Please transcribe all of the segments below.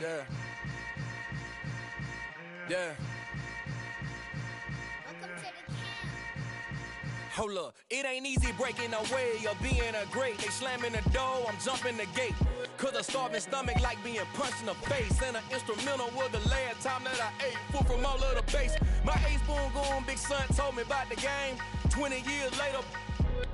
Yeah. Yeah. Hold up, it ain't easy breaking away or being a great. They slamming the door, I'm jumping the gate. Cause a starving stomach like being punched in the face. And an instrumental was the last time that I ate. Full from all of the bass. My ace boom goon, big son told me about the game. 20 years later,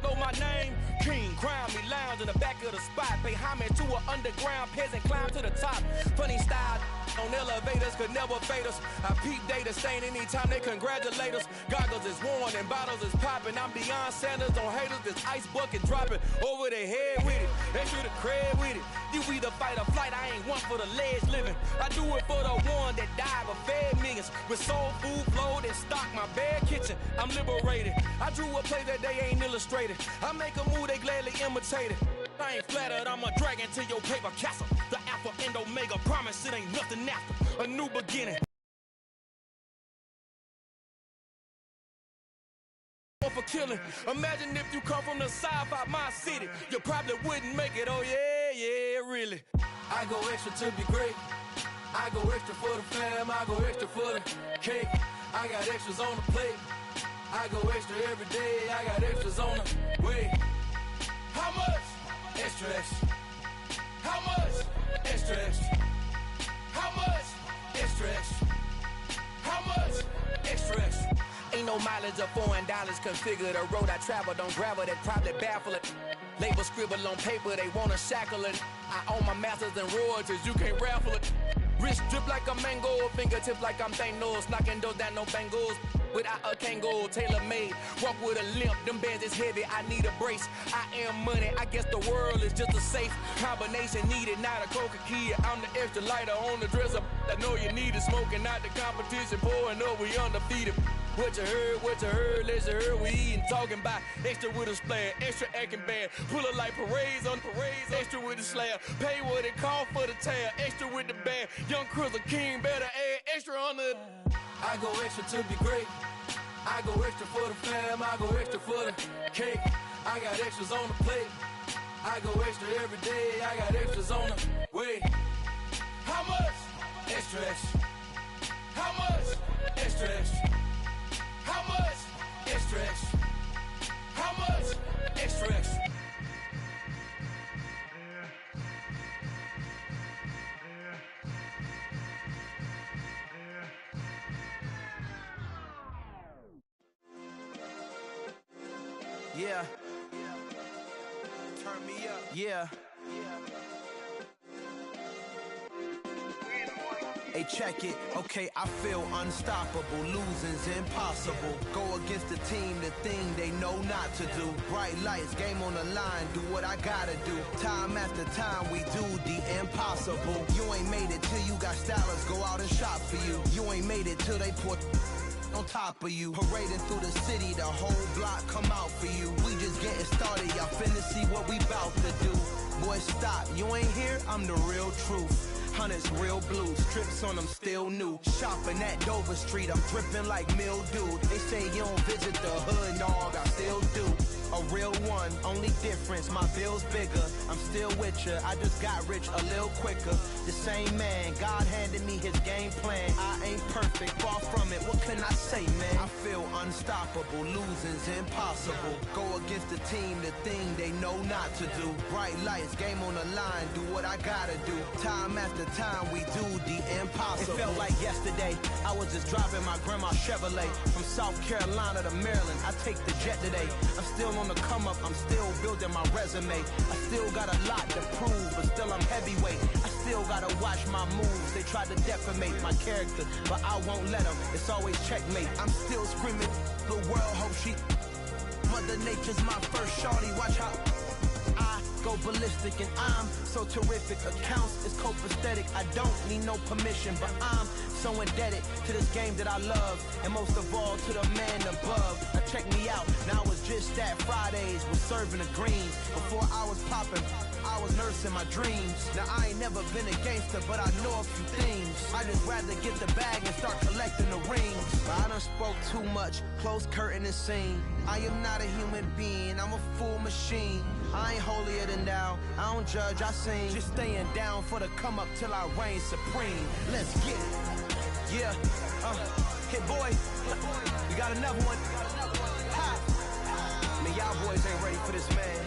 know my name. King, crown me, lounge in the back of the spot. Pay homage to an underground peasant, climb to the top. Funny style on elevators could never fade us. I peep data stain anytime they congratulate us. Goggles is worn and bottles is popping. I'm beyond Sanders on haters, this ice bucket dropping over their head with it. They should have cred with it. You either fight or flight, I ain't one for the ledge living. I do it for the one that died but fed millions. With soul food flowed and stocked my bare kitchen. I'm liberated. I drew a play that they ain't illustrated. I make a move, they gladly imitate it. I ain't flattered, I'm a dragon to your paper castle. The alpha and omega, promise it ain't nothing after. A new beginning. For killing. Imagine if you come from the south out my city. You probably wouldn't make it, oh yeah, really. I go extra to be great. I go extra for the fam, I go extra for the cake. I got extras on the plate. I go extra every day, I got extras on the way. How much? Extra, extra. How much? Extra, extra. How much? Extra, extra. How much? Extra, extra. Ain't no mileage of $4 configure the road I travel. Don't gravel that probably baffle it. Label scribble on paper, they wanna shackle it. I own my masters and royalties, you can't raffle it. Wrist drip like a mango, fingertips like I'm Thanos. Knocking those down, no bangles. Without a Kango, tailor-made. Walk with a limp, them bands is heavy, I need a brace. I am money, I guess the world is just a safe combination needed, not a coca key. I'm the extra lighter on the dresser. I know you need it, smoking out the competition, pouring up, we undefeated. What you heard, let's heard, we eatin', talking about extra with a splash, extra acting bad. Pull it like parades on parades, extra with the slab. Pay what it cost for the tab, extra with the bag. Young Cruiser King, better add extra on the. I go extra to be great. I go extra for the fam, I go extra for the cake. I got extras on the plate. I go extra every day, I got extras on the way. How much? Extra, extra. How much? Extra, extra. How much? Extra, extra. How much? Extra, extra. Yeah. Turn me up. Yeah. Hey, check it. Okay, I feel unstoppable. Losing's impossible. Go against the team, the thing they know not to do. Bright lights, game on the line, do what I gotta do. Time after time, we do the impossible. You ain't made it till you got stylists go out and shop for you. You ain't made it till they put on top of you. Parading through the city, the whole block come out for you. We just getting started, y'all finna see what we bout to do. Boy, stop, you ain't here, I'm the real truth. Hunters, real blue, strips on them still new. Shopping at Dover Street, I'm dripping like mildew. They say you don't visit the hood, dog, I still do. A real one, only difference, my bill's bigger. I'm still with ya, I just got rich a little quicker. The same man, God handed me his game plan. I ain't perfect, far from it, what can I say, man? I feel unstoppable, losing's impossible. Go against the team, the thing they know not to do. Bright lights, game on the line, do what I gotta do. Time after time, we do the impossible. It felt like yesterday, I was just driving my grandma's Chevrolet. From South Carolina to Maryland, I take the jet today. I'm still on the come up, I'm still building my resume. I still got a lot to prove, but still I'm heavyweight. I still gotta watch my moves. They tried to defamate my character, but I won't let them. It's always checkmate. I'm still screaming, the world hope she. Mother Nature's my first shorty. Watch how I go ballistic, and I'm so terrific. Accounts is copacetic. I don't need no permission, but I'm so indebted to this game that I love, and most of all to the man above. Now check me out, now it's just that Fridays was serving the greens. Before I was popping, I was nursing my dreams. Now I ain't never been a gangster, but I know a few things. I just rather get the bag and start collecting the rings. But I done spoke too much, close curtain and scene. I am not a human being, I'm a full machine. I ain't holier than thou, I don't judge, I sing. Just staying down for the come up till I reign supreme. Let's get it. Yeah, hit boy, we got another one. Ha! Man, y'all boys ain't ready for this, man.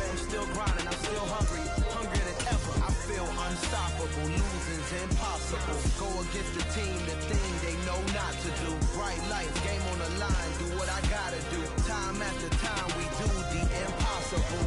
I'm still grinding, I'm still hungry, hungrier than ever. I feel unstoppable, losing's impossible. Go against the team, the thing they know not to do. Bright lights, game on the line, do what I gotta do. Time after time, we do the impossible.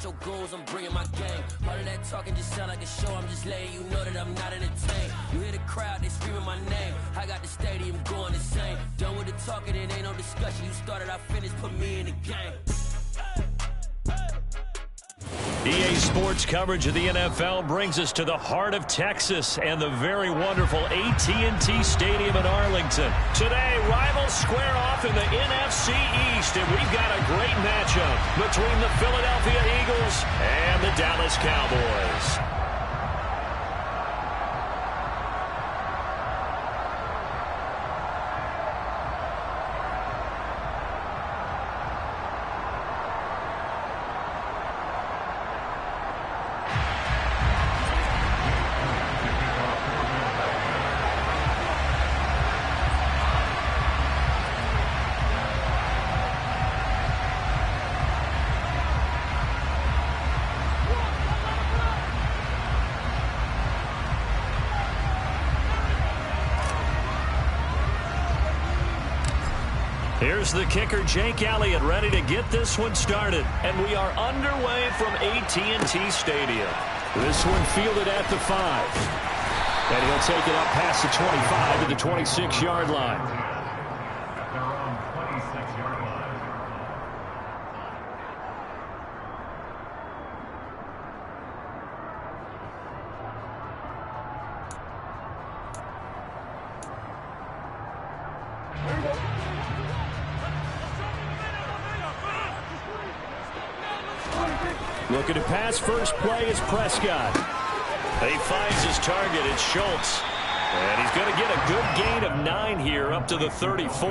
Your goals, I'm bringing my game. All of that talking just sound like a show. I'm just letting you know that I'm not entertained. You hear the crowd, they screaming my name. I got the stadium going insane. Done with the talking, it ain't no discussion. You started, I finished, put me in the game. EA Sports coverage of the NFL brings us to the heart of Texas and the very wonderful AT&T Stadium in Arlington. Today, rivals square off in the NFC East, and we've got a great matchup between the Philadelphia Eagles and the Dallas Cowboys. Here's the kicker, Jake Elliott, ready to get this one started. And we are underway from AT&T Stadium. This one fielded at the 5. And he'll take it up past the 25 to the 26-yard line. Looking to pass, first play is Prescott. He finds his target, it's Schultz. And he's going to get a good gain of 9 here up to the 34.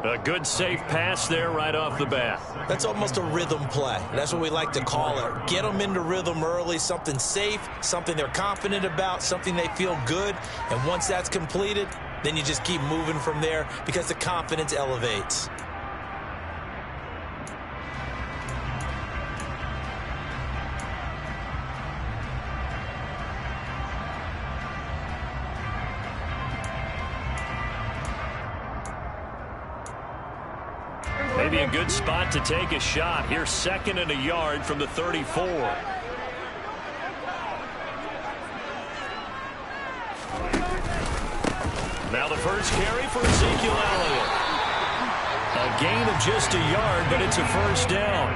A good safe pass there right off the bat. That's almost a rhythm play. That's what we like to call it. Get them into rhythm early, something safe, something they're confident about, something they feel good. And once that's completed, then you just keep moving from there because the confidence elevates. Maybe a good spot to take a shot. Here's 2nd and a yard from the 34. Now the first carry for Ezekiel Elliott. A gain of just a yard, but it's a first down.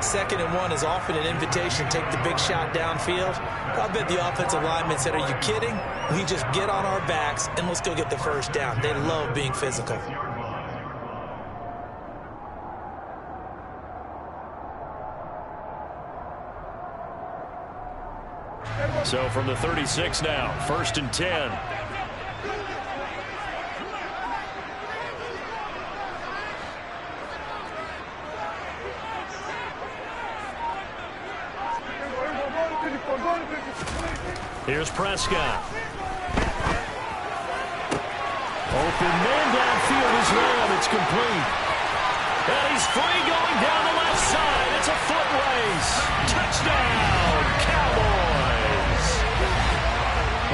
2nd and 1 is often an invitation. Take the big shot downfield. I bet the offensive lineman said, are you kidding? We just get on our backs and let's go get the first down. They love being physical. So from the 36 now, 1st and 10. Here's Prescott. Open man downfield is Lamb. It's complete. And he's free going down the left side. It's a foot race. Touchdown, Cowboys.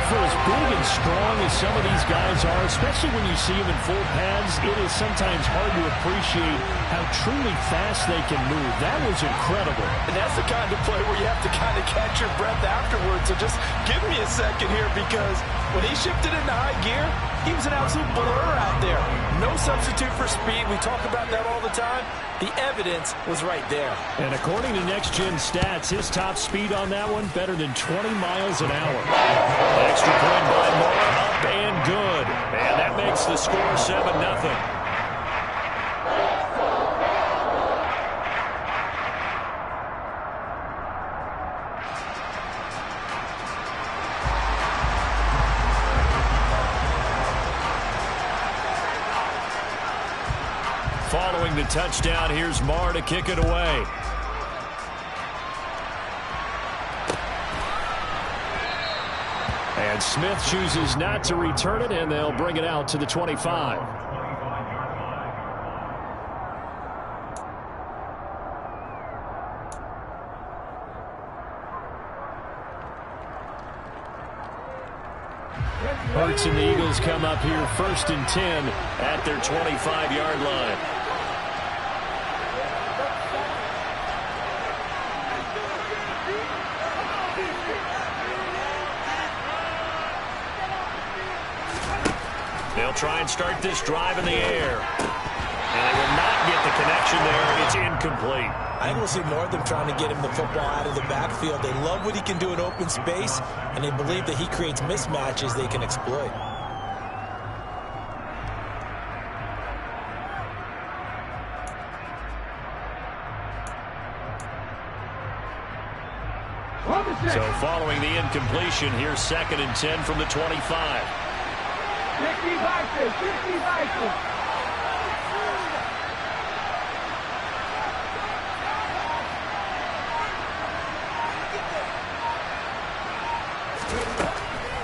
For as big and strong as some of these guys are, especially when you see them in full pads, it is sometimes hard to appreciate how truly fast they can move. That was incredible. And that's the kind of play where you have to kind of catch your breath afterwards. So just give me a second here, because when he shifted into high gear, he was an absolute blur out there. No substitute for speed. We talk about that all the time. The evidence was right there. And according to Next Gen Stats, his top speed on that one, better than 20 miles an hour. Extra point by Moore, up and good. And that makes the score 7-0. Following the touchdown, here's Marr to kick it away. And Smith chooses not to return it, and they'll bring it out to the 25. Hurts and the Eagles come up here 1st and 10 at their 25-yard line. They'll try and start this drive in the air. And they will not get the connection there. It's incomplete. I think we'll see more of them trying to get him the football out of the backfield. They love what he can do in open space, and they believe that he creates mismatches they can exploit. So following the incompletion, here's 2nd and 10 from the 25. 50 boxes.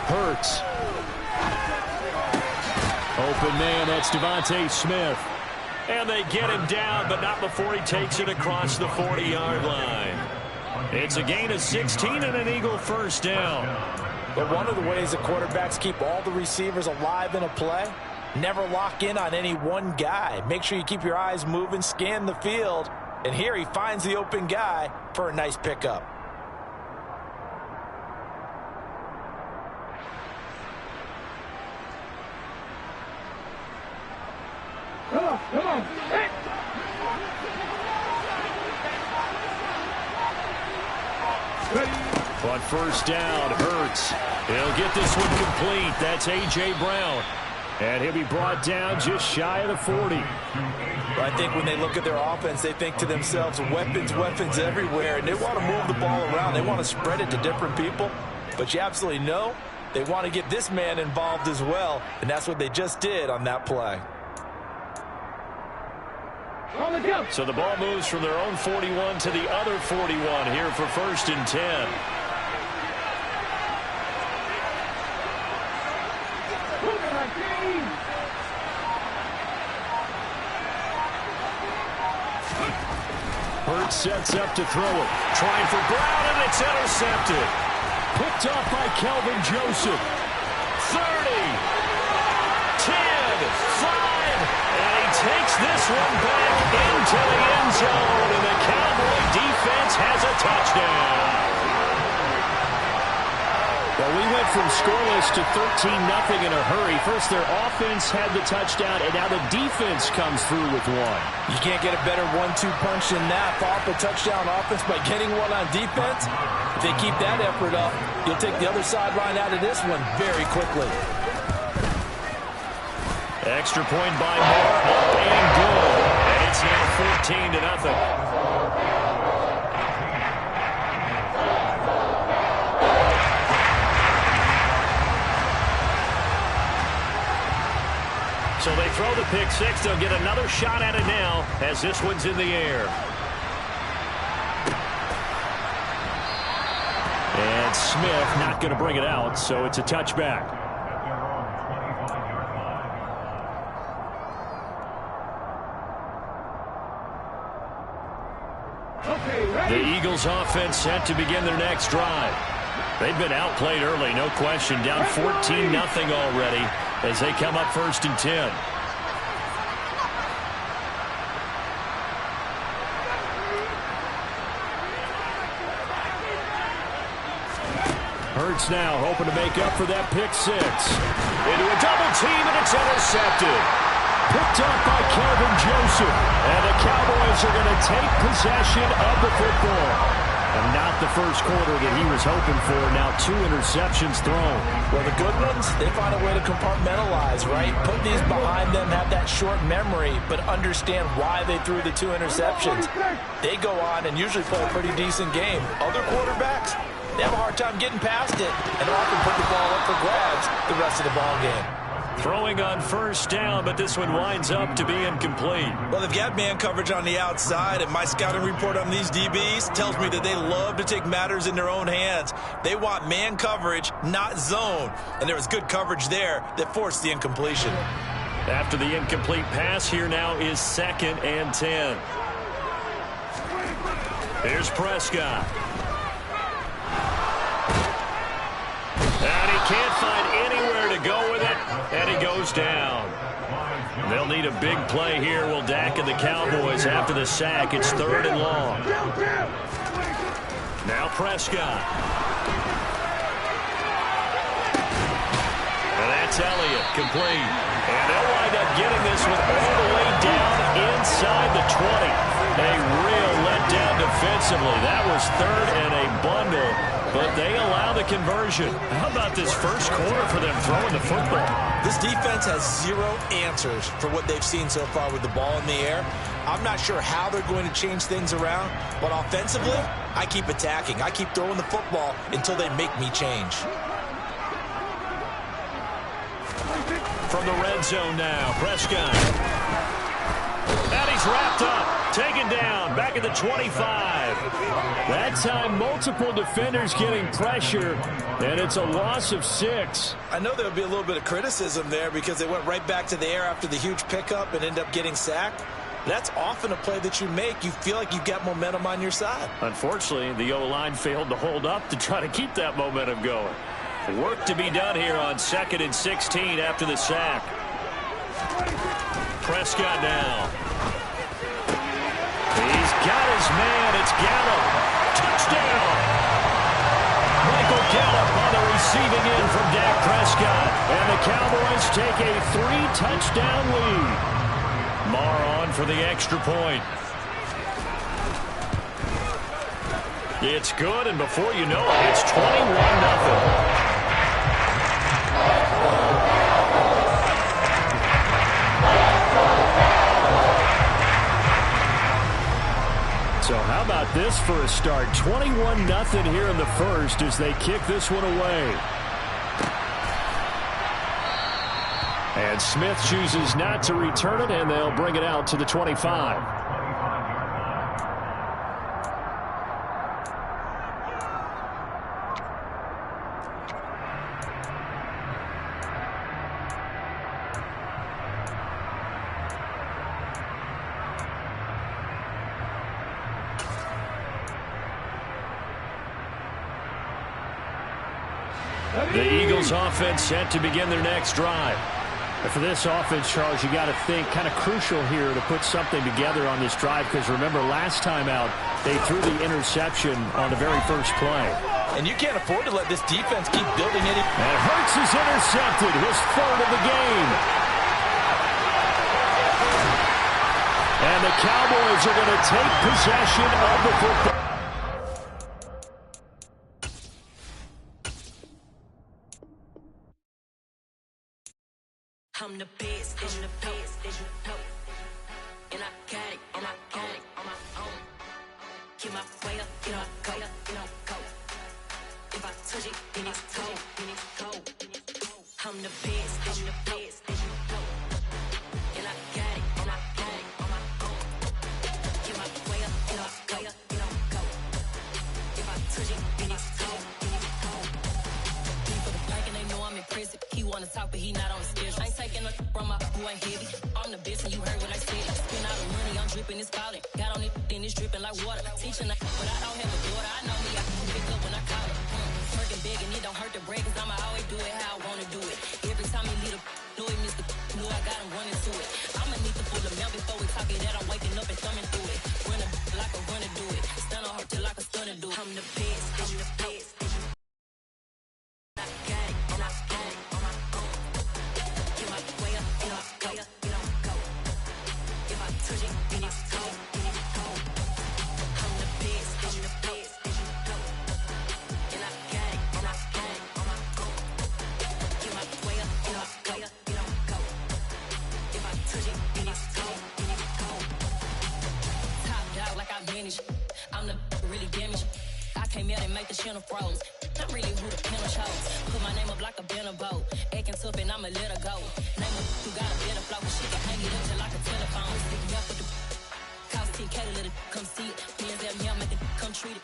Hurts. Open man, that's Devontae Smith. And they get him down, but not before he takes it across the 40-yard line. It's a gain of 16 and an Eagle first down. But one of the ways that quarterbacks keep all the receivers alive in a play, never lock in on any one guy. Make sure you keep your eyes moving, scan the field. And here he finds the open guy for a nice pickup. Come on. Hey. On first down, Hurts. He'll get this one complete. That's A.J. Brown. And he'll be brought down just shy of the 40. I think when they look at their offense, they think to themselves, weapons everywhere. And they want to move the ball around. They want to spread it to different people. But you absolutely know they want to get this man involved as well. And that's what they just did on that play. So the ball moves from their own 41 to the other 41 here for 1st and 10. Hurts sets up to throw it. Trying for Brown, and it's intercepted. Picked off by Kelvin Joseph. 30, 10, 5, and he takes this one back into the end zone, and the Cowboy defense has a touchdown. Well, we went from scoreless to 13-0 in a hurry. First, their offense had the touchdown, and now the defense comes through with one. You can't get a better 1-2 punch than that. Off a touchdown offense by getting one on defense. If they keep that effort up, you'll take the other sideline out of this one very quickly. Extra point by Moore, up and good. And it's now 14-0. So they throw the pick six. They'll get another shot at it now as this one's in the air. And Smith not going to bring it out, so it's a touchback. The Eagles offense set to begin their next drive. They've been outplayed early, no question. Down 14-0 already as they come up 1st and 10. Hurts now, hoping to make up for that pick 6. Into a double team, and it's intercepted. Picked up by Kevin Joseph. And the Cowboys are going to take possession of the football. And not the first quarter that he was hoping for. Now 2 interceptions thrown. Well, the good ones, they find a way to compartmentalize, right? Put these behind them, have that short memory, but understand why they threw the 2 interceptions. They go on and usually play a pretty decent game. Other quarterbacks, they have a hard time getting past it and often put the ball up for grabs the rest of the ball game. Throwing on 1st down, but this one winds up to be incomplete. Well, they've got man coverage on the outside, and my scouting report on these DBs tells me that they love to take matters in their own hands. They want man coverage, not zone. And there was good coverage there that forced the incompletion. After the incomplete pass, here now is 2nd and 10. Here's Prescott. And he can't find anywhere to go with it, and he goes down. They'll need a big play here, will Dak and the Cowboys after the sack. It's 3rd and long. Now Prescott. And that's Elliott, complete. And they'll wind up getting this one all the way down inside the 20. A real letdown defensively. That was 3rd and a bundle. But they allow the conversion. How about this first quarter for them throwing the football? This defense has 0 answers for what they've seen so far with the ball in the air. I'm not sure how they're going to change things around, but offensively, I keep attacking. I keep throwing the football until they make me change. From the red zone now, Prescott. And he's wrapped up. Taken down, back at the 25. That time, multiple defenders getting pressure, and it's a loss of 6. I know there'll be a little bit of criticism there because they went right back to the air after the huge pickup and end up getting sacked. That's often a play that you make. You feel like you've got momentum on your side. Unfortunately, the O-line failed to hold up to try to keep that momentum going. Work to be done here on 2nd and 16 after the sack. Prescott now. He's got his man. It's Gallup. Touchdown. Michael Gallup on the receiving end from Dak Prescott. And the Cowboys take a 3-touchdown lead. Marr on for the extra point. It's good, and before you know it, it's 21-0. So how about this for a start? 21-0 here in the first as they kick this one away. And Smith chooses not to return it, and they'll bring it out to the 25. The Eagles offense set to begin their next drive. And for this offense, Charles, you got to think kind of crucial here to put something together on this drive because remember last time out they threw the interception on the very first play. And you can't afford to let this defense keep building it. And Hurts is intercepted, his 3rd of the game. And the Cowboys are going to take possession of the football. I'm the best, I'm the best, as you know. And I got it, and I got it on my own. Get my way up, get up, go, go. If I touch it, then it's cold, I'm the best, I'm the best, as you know. And I got it, and I got it on my own. Get my way up, get up, go. If I touch it, then it's cold, for the pack and they know I'm impressive. He wanna talk, but he not on the schedule. I ain't taking a from my who ain't heavy. I'm the best, and you heard what I said. Spend all the money, I'm dripping, it's falling. Got on it, then it's dripping like water. Teaching, but I don't have a daughter. I know me, I can pick up when I call her. Working big I'm the really damaged. I came out and make the channel froze. I'm really who the panel chose. Put my name up like a banner boat. Acting tough and I'ma let her go. Name her who got a better flow. She can hang it up till like a telephone. Stick me up with the cause TK to let it come see it. Hands at me, I'll make it come treat it.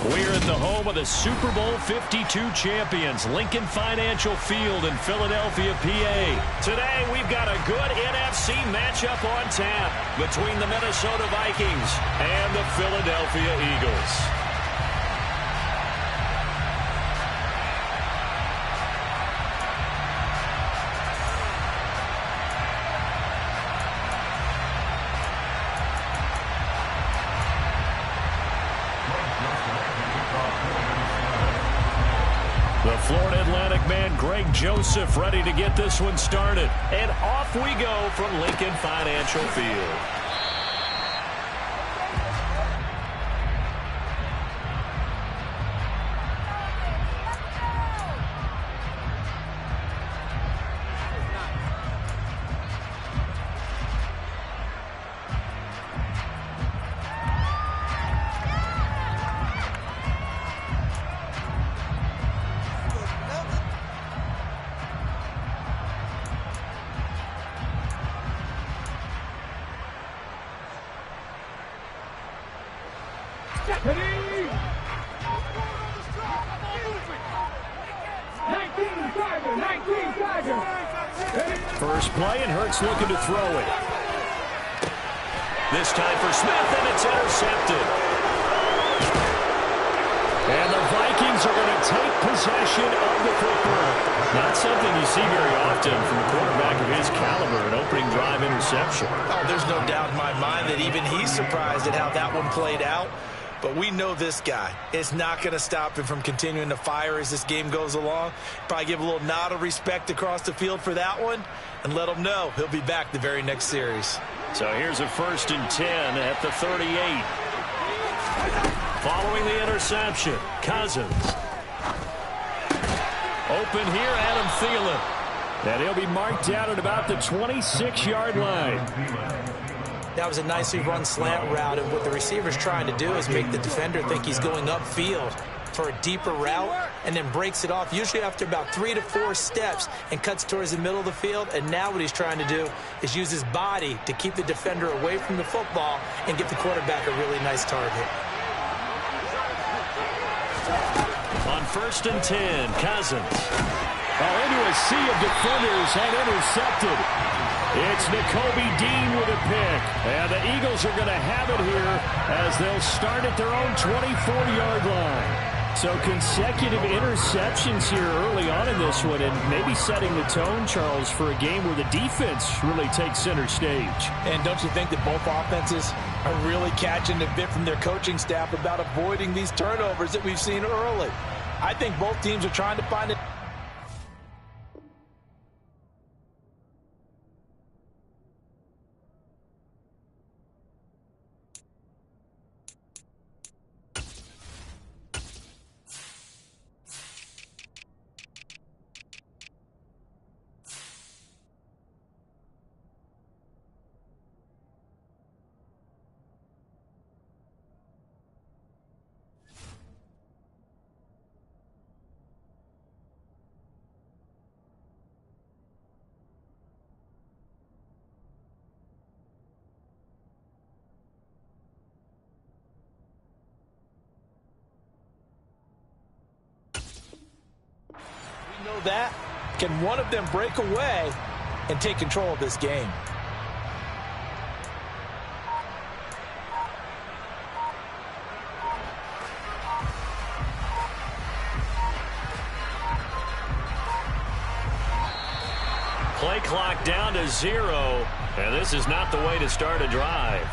We're in the home of the Super Bowl 52 champions, Lincoln Financial Field in Philadelphia, PA. Today, we've got a good NFC matchup on tap between the Minnesota Vikings and the Philadelphia Eagles. The Florida Atlantic man, Greg Joseph, ready to get this one started. And off we go from Lincoln Financial Field. First play, and Hurts looking to throw it. This time for Smith, and it's intercepted. And the Vikings are going to take possession of the football. Not something you see very often from a quarterback of his caliber, an opening drive interception. Oh, there's no doubt in my mind that even he's surprised at how that one played out. But we know this guy. It's not going to stop him from continuing to fire as this game goes along. Probably give a little nod of respect across the field for that one and let him know he'll be back the very next series. So here's a 1st and 10 at the 38. Following the interception, Cousins. Open here, Adam Thielen. And he'll be marked down at about the 26-yard line. That was a nicely run slant route, and what the receiver's trying to do is make the defender think he's going upfield for a deeper route, and then breaks it off, usually after about 3 to 4 steps, and cuts towards the middle of the field. And now what he's trying to do is use his body to keep the defender away from the football and get the quarterback a really nice target. On 1st and 10, Cousins. Into a sea of defenders and intercepted. It's Nakobe Dean with a pick. And the Eagles are going to have it here as they'll start at their own 24-yard line. So consecutive interceptions here early on in this one, and maybe setting the tone, Charles, for a game where the defense really takes center stage. And don't you think that both offenses are really catching the bit from their coaching staff about avoiding these turnovers that we've seen early? I think both teams are trying to find it. Know that. Can one of them break away and take control of this game? Play clock down to 0, and this is not the way to start a drive.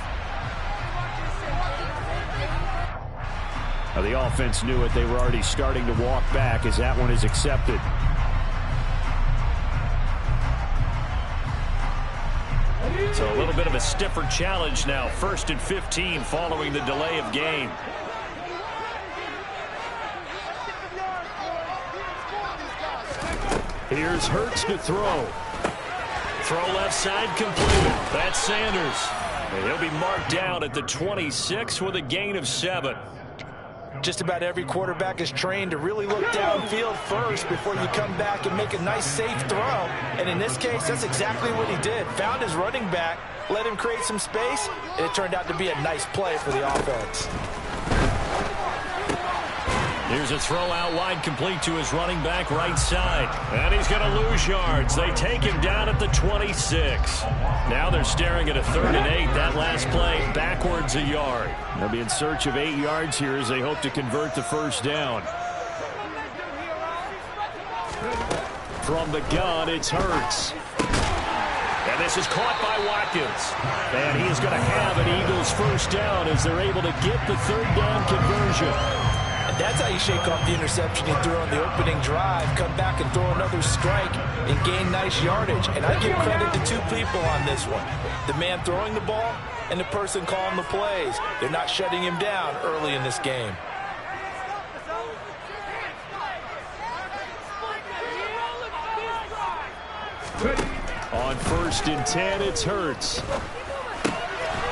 Now, the offense knew it. They were already starting to walk back as that one is accepted. So a little bit of a stiffer challenge now. 1st and 15 following the delay of game. Here's Hurts to throw. Throw left side completed. That's Sanders. And he'll be marked down at the 26 with a gain of 7. Just about every quarterback is trained to really look downfield first before you come back and make a nice, safe throw. And in this case, that's exactly what he did. Found his running back, let him create some space, and it turned out to be a nice play for the offense. Here's a throw out wide, complete to his running back right side. And he's going to lose yards. They take him down at the 26. Now they're staring at a 3rd and 8. That last play backwards a yard. They'll be in search of 8 yards here as they hope to convert the first down. From the gun, it's Hurts. And this is caught by Watkins. And he is going to have an Eagles first down as they're able to get the 3rd down conversion. That's how you shake off the interception you threw on the opening drive, come back and throw another strike and gain nice yardage. And I give credit to 2 people on this one. The man throwing the ball and the person calling the plays. They're not shutting him down early in this game. On 1st and 10, it's Hurts.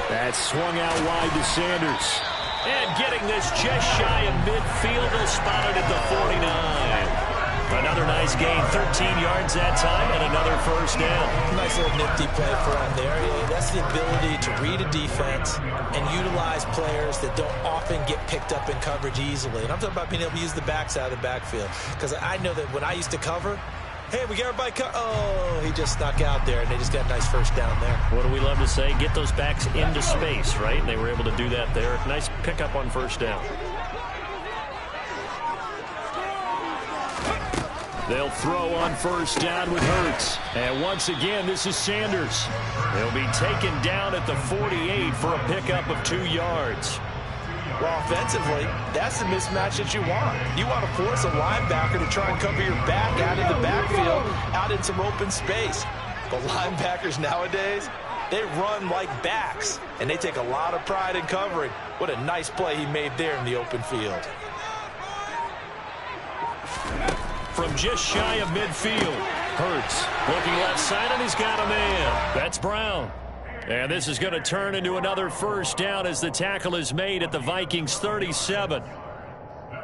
That's swung out wide to Sanders. And getting this just shy of midfield, they'll spot it at the 49. Another nice gain, 13 yards that time, and another first down. Nice little nifty play for him there. That's the ability to read a defense and utilize players that don't often get picked up in coverage easily. And I'm talking about being able to use the backs out of the backfield. Because I know that when I used to cover, hey, we got everybody oh, he just snuck out there, and they just got a nice first down there. What do we love to say? Get those backs into space, right? And they were able to do that there. Nice pickup on first down. They'll throw on first down with Hurts. And once again, this is Sanders. He'll be taken down at the 48 for a pickup of 2 yards. Well, offensively, that's the mismatch that you want. You want to force a linebacker to try and cover your back out of the backfield, out in some open space. But linebackers nowadays, they run like backs, and they take a lot of pride in covering. What a nice play he made there in the open field. From just shy of midfield, Hurts looking left side, and he's got a man. That's Brown. And this is going to turn into another first down as the tackle is made at the Vikings 37.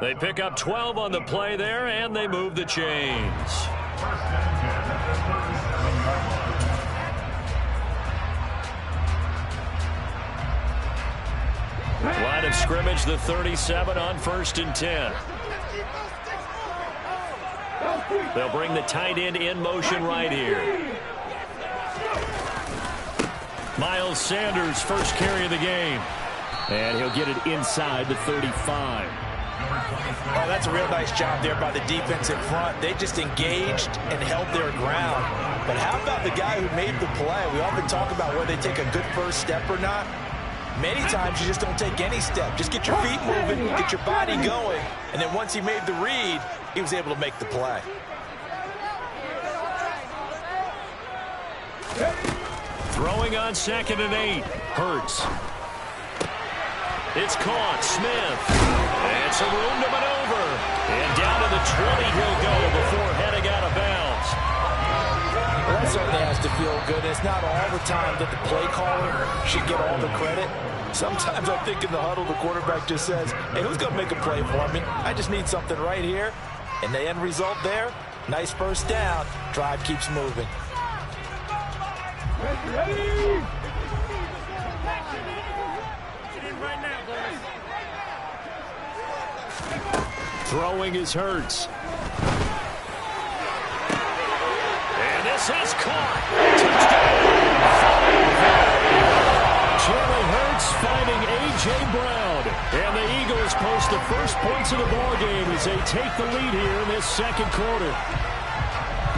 They pick up 12 on the play there, and they move the chains. Line of scrimmage, the 37 on 1st and 10. They'll bring the tight end in motion right here. Miles Sanders, first carry of the game. And he'll get it inside the 35. Oh, that's a real nice job there by the defense in front. They just engaged and held their ground. But how about the guy who made the play? We often talk about whether they take a good first step or not. Many times you just don't take any step. Just get your feet moving, get your body going, and then once he made the read, he was able to make the play. Throwing on 2nd and 8. Hurts. It's caught. Smith. And some room to maneuver. And down to the 20 he'll go before heading out of bounds. Well, that certainly has to feel good. It's not all the time that the play caller should get all the credit. Sometimes I think in the huddle the quarterback just says, hey, who's going to make a play for me? I just need something right here. And the end result there, nice first down. Drive keeps moving. Ready? Throwing is Hurts. And this is caught. Touchdown. Jalen Hurts finding A.J. Brown. And the Eagles post the first points of the ballgame as they take the lead here in this second quarter.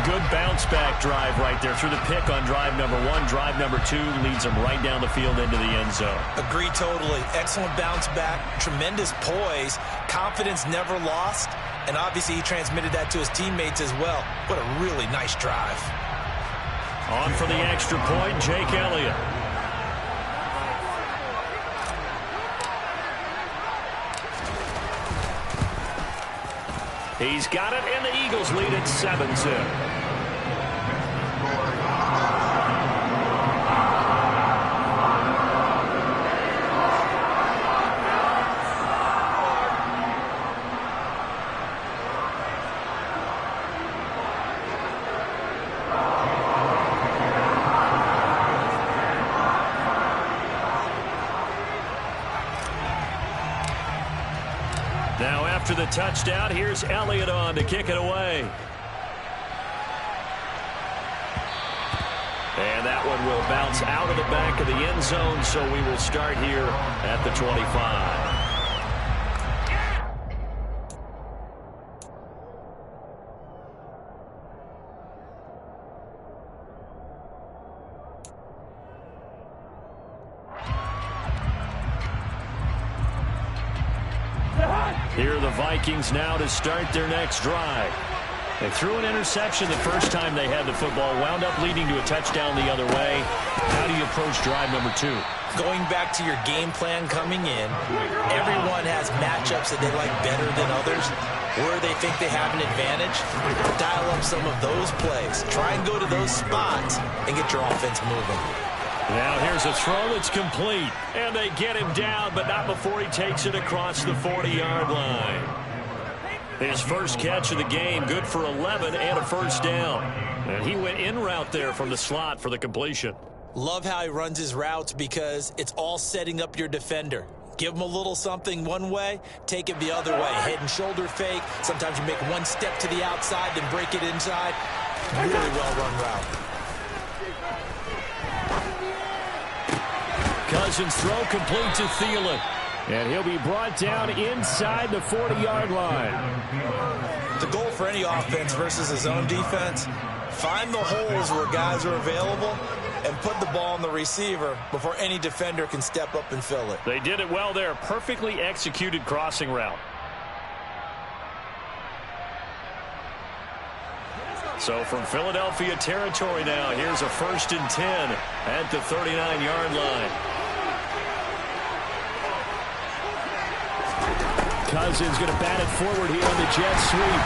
Good bounce-back drive right there through the pick on drive number 1. Drive number 2 leads them right down the field into the end zone. Agree totally. Excellent bounce back, tremendous poise, confidence never lost, and obviously he transmitted that to his teammates as well. What a really nice drive. On for the extra point, Jake Elliott. He's got it, and the Eagles lead at 7-2. Now after the touchdown, here's Elliott on to kick it away. And that one will bounce out of the back of the end zone, so we will start here at the 25. Here are the Vikings now to start their next drive. They threw an interception the first time they had the football, wound up leading to a touchdown the other way. How do you approach drive number 2? Going back to your game plan coming in, everyone has matchups that they like better than others. Where they think they have an advantage, dial up some of those plays. Try and go to those spots and get your offense moving. Now here's a throw that's complete. And they get him down, but not before he takes it across the 40-yard line. His first catch of the game, good for 11 and a first down. And he went in route there from the slot for the completion. Love how he runs his routes because it's all setting up your defender. Give him a little something one way, take it the other way. Head and shoulder fake. Sometimes you make one step to the outside, then break it inside. Really well-run route. Cousins throw complete to Thielen. And he'll be brought down inside the 40-yard line. The goal for any offense versus his own defense, find the holes where guys are available and put the ball on the receiver before any defender can step up and fill it. They did it well there. Perfectly executed crossing route. So from Philadelphia territory now, here's a 1st and 10 at the 39-yard line. Cousins going to bat it forward here on the jet sweep.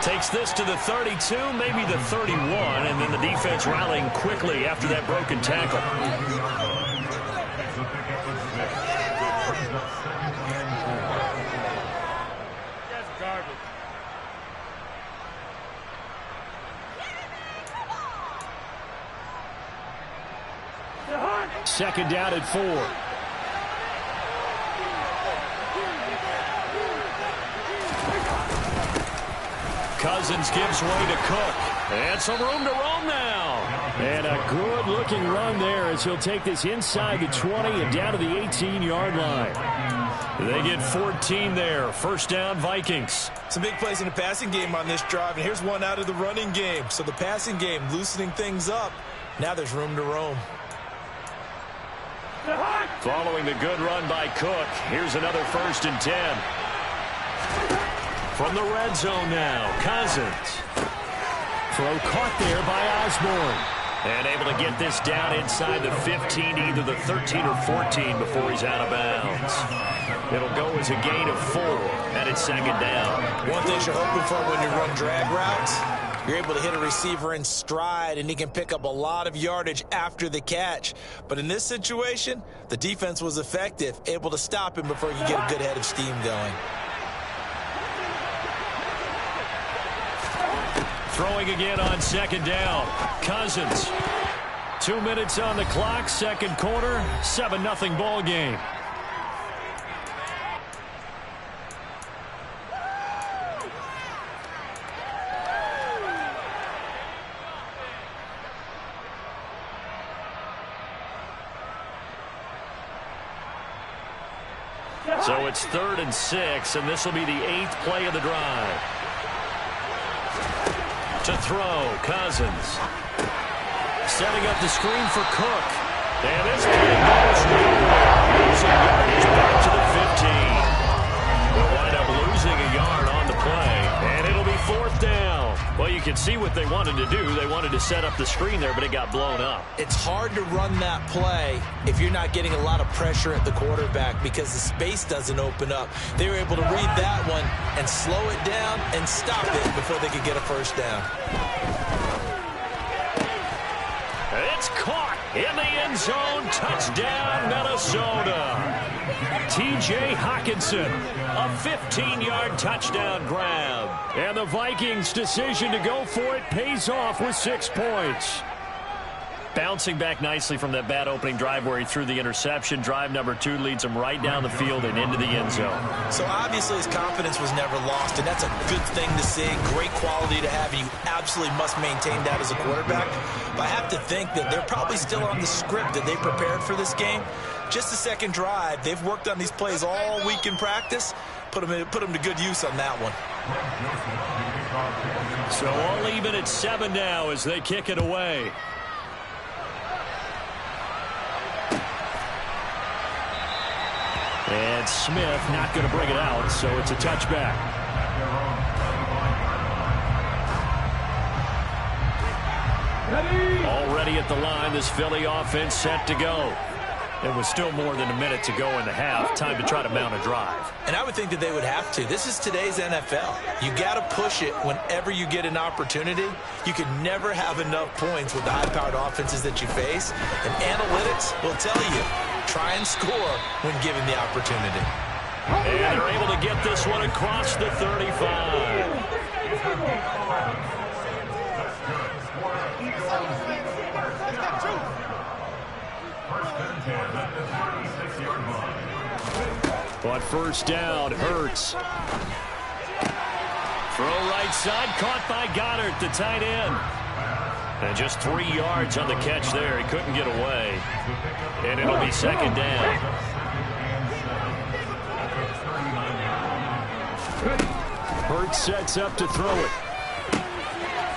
Takes this to the 32, maybe the 31, and then the defense rallying quickly after that broken tackle. That's garbage. Second down at 4. Cousins gives way to Cook. And some room to roam now. And a good-looking run there as he'll take this inside the 20 and down to the 18-yard line. They get 14 there. First down, Vikings. Some big plays in the passing game on this drive, and here's one out of the running game. So the passing game loosening things up. Now there's room to roam. Following the good run by Cook, here's another 1st and 10. From the red zone now, Cousins. Throw caught there by Osborne. And able to get this down inside the 15, either the 13 or 14 before he's out of bounds. It'll go as a gain of 4, and it's second down. One thing you're hoping for when you run drag routes, you're able to hit a receiver in stride, and he can pick up a lot of yardage after the catch. But in this situation, the defense was effective, able to stop him before you get a good head of steam going. Throwing again on second down. Cousins. 2 minutes on the clock, second quarter, 7-0 ball game. So it's 3rd and 6, and this will be the 8th play of the drive. To throw, Cousins. Setting up the screen for Cook. And this play goes nowhere. Losing yardage back to the 15. They'll wind up losing a yard on the play. And it'll be 4th down. Well, you can see what they wanted to do. They wanted to set up the screen there, but it got blown up. It's hard to run that play if you're not getting a lot of pressure at the quarterback because the space doesn't open up. They were able to read that one and slow it down and stop it before they could get a first down. It's caught in the end zone. Touchdown, Minnesota. T.J. Hockenson, a 15-yard touchdown grab. And the Vikings' decision to go for it pays off with 6 points. Bouncing back nicely from that bad opening drive where he threw the interception. Drive number 2 leads him right down the field and into the end zone. So obviously his confidence was never lost, and that's a good thing to see. Great quality to have, and you absolutely must maintain that as a quarterback. But I have to think that they're probably still on the script that they prepared for this game. Just the second drive. They've worked on these plays all week in practice. Put them to good use on that one. So all even at 7 now as they kick it away. And Smith not going to bring it out, so it's a touchback. Already at the line, this Philly offense set to go. It was still more than a minute to go in the half. Time to try to mount a drive. And I would think that they would have to. This is today's NFL. You got to push it whenever you get an opportunity. You can never have enough points with the high-powered offenses that you face. And analytics will tell you, try and score when given the opportunity. And they're able to get this one across the 35. On first down, Hurts. Throw right side, caught by Goddard, the tight end. And just 3 yards on the catch there. He couldn't get away. And it'll be second down. Hurts sets up to throw it.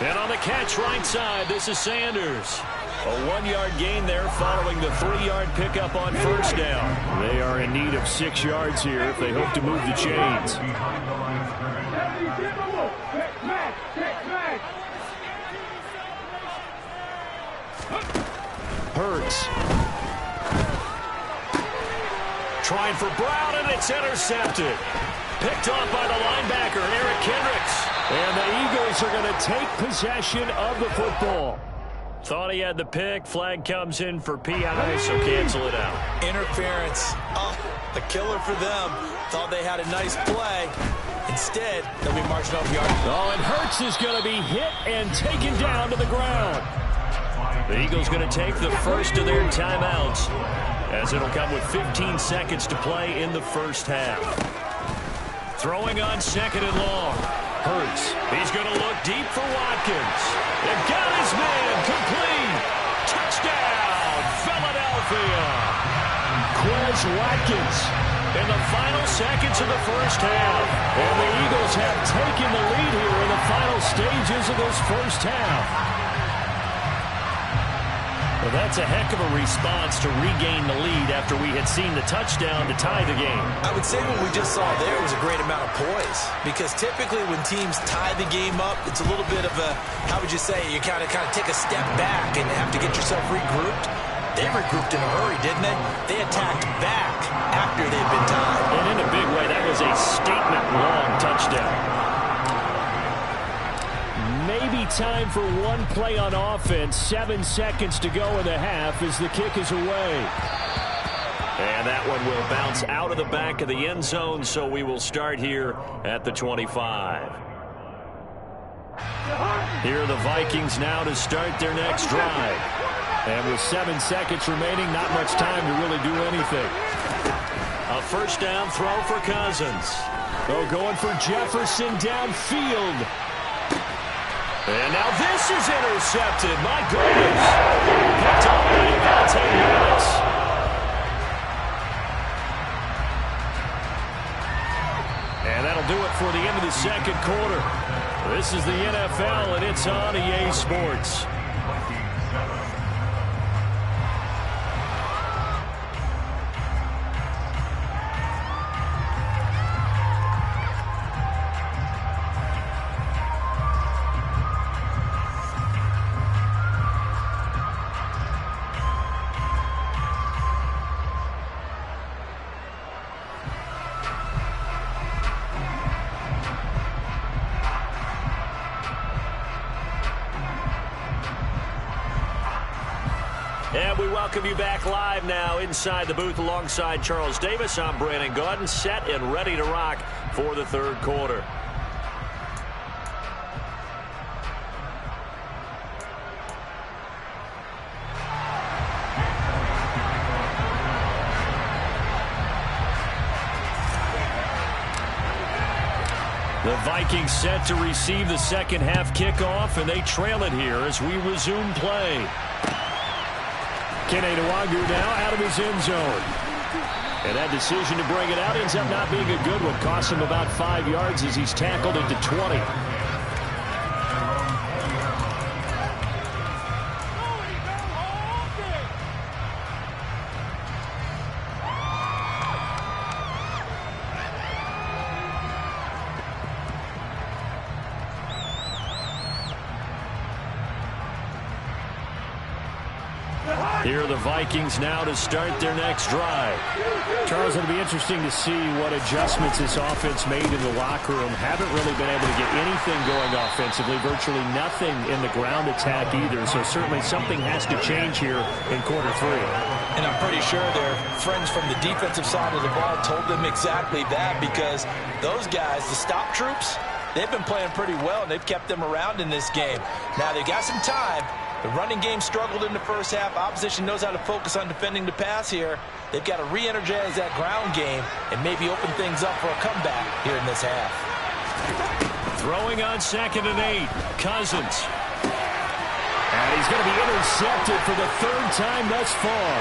And on the catch right side, this is Sanders. A 1-yard gain there following the 3-yard pickup on first down. They are in need of 6 yards here if they hope to move the chains. Hurts. Trying for Brown, and it's intercepted. Picked off by the linebacker, Eric Kendricks. And the Eagles are going to take possession of the football. Thought he had the pick. Flag comes in for PI, so cancel it out. Interference. Oh, a killer for them. Thought they had a nice play. Instead, they'll be marching off yard. Oh, and Hurts is going to be hit and taken down to the ground. The Eagles going to take the first of their timeouts, as it'll come with 15 seconds to play in the first half. Throwing on second and long. Hurts. He's going to look deep for Watkins. And got his man complete. Touchdown, Philadelphia. Quez Watkins in the final seconds of the first half. And the Eagles have taken the lead here in the final stages of this first half. Well, that's a heck of a response to regain the lead after we had seen the touchdown to tie the game. I would say what we just saw there was a great amount of poise, because typically when teams tie the game up, it's a little bit of a, how would you say, you kind of take a step back and have to get yourself regrouped. They regrouped in a hurry, didn't they? They attacked back after they'd been tied. And in a big way, that was a statement-long touchdown. Maybe time for one play on offense. 7 seconds to go in the half as the kick is away. And that one will bounce out of the back of the end zone, so we will start here at the 25. Here are the Vikings now to start their next drive. And with 7 seconds remaining, not much time to really do anything. A first down throw for Cousins. Oh, going for Jefferson downfield. And now this is intercepted. My goodness. Picked up by Devontae Harris. And that'll do it for the end of the second quarter. This is the NFL, and it's on EA Sports. And we welcome you back live now inside the booth alongside Charles Davis. I'm Brandon Gaudin, set and ready to rock for the third quarter. The Vikings set to receive the second half kickoff, and they trail it here as we resume play. Kene Nwangwu now out of his end zone. And that decision to bring it out ends up not being a good one. Costs him about 5 yards as he's tackled into 20. Here are the Vikings now to start their next drive. Charles, it'll be interesting to see what adjustments this offense made in the locker room. Haven't really been able to get anything going offensively, virtually nothing in the ground attack either. So certainly something has to change here in quarter three. And I'm pretty sure their friends from the defensive side of the ball told them exactly that, because those guys, the stop troops, they've been playing pretty well, and they've kept them around in this game. Now, they've got some time. The running game struggled in the first half. Opposition knows how to focus on defending the pass here. They've got to re-energize that ground game and maybe open things up for a comeback here in this half. Throwing on 2nd and 8. Cousins. And he's going to be intercepted for the third time thus far.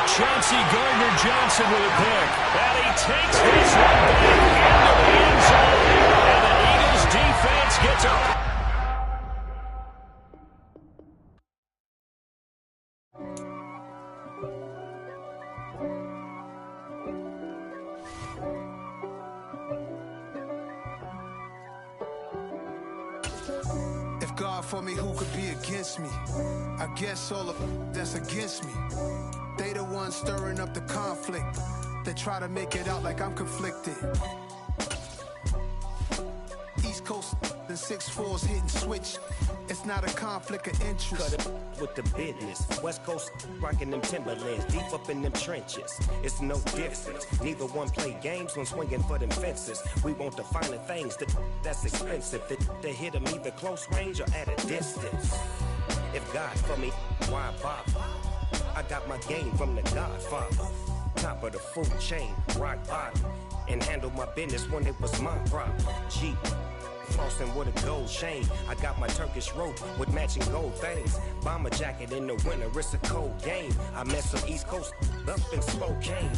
Chauncey Gardner-Johnson with a pick. And he takes this one back into the end zone. And the Eagles defense gets a... God for me, who could be against me? I guess all of that's against me. They the ones stirring up the conflict. They try to make it out like I'm conflicted. East Coast and 6'4's hitting switch. It's not a conflict of interest. Cut it with the business. West Coast rocking them Timberlands, deep up in them trenches. It's no difference. Neither one play games when swinging for them fences. We want the finer things that's expensive. That hit them either close range or at a distance. If God for me, why bother? I got my game from the Godfather. Top of the food chain, rock bottom. And handle my business when it was my problem. G. Flossing with a gold chain. I got my Turkish rope with matching gold things. Bomber jacket in the winter, it's a cold game. I met some East Coast up in Spokane.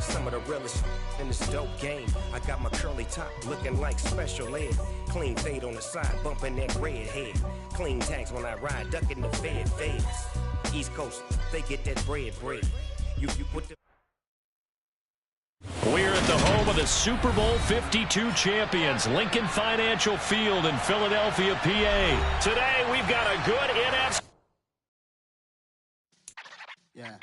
Some of the realest in this dope game. I got my curly top looking like special ed. Clean fade on the side, bumping that red head. Clean tags when I ride, ducking the feds. East Coast, they get that bread. You put the... We're at the home of the Super Bowl 52 champions, Lincoln Financial Field in Philadelphia, PA. Today, we've got a good NFC. Yeah.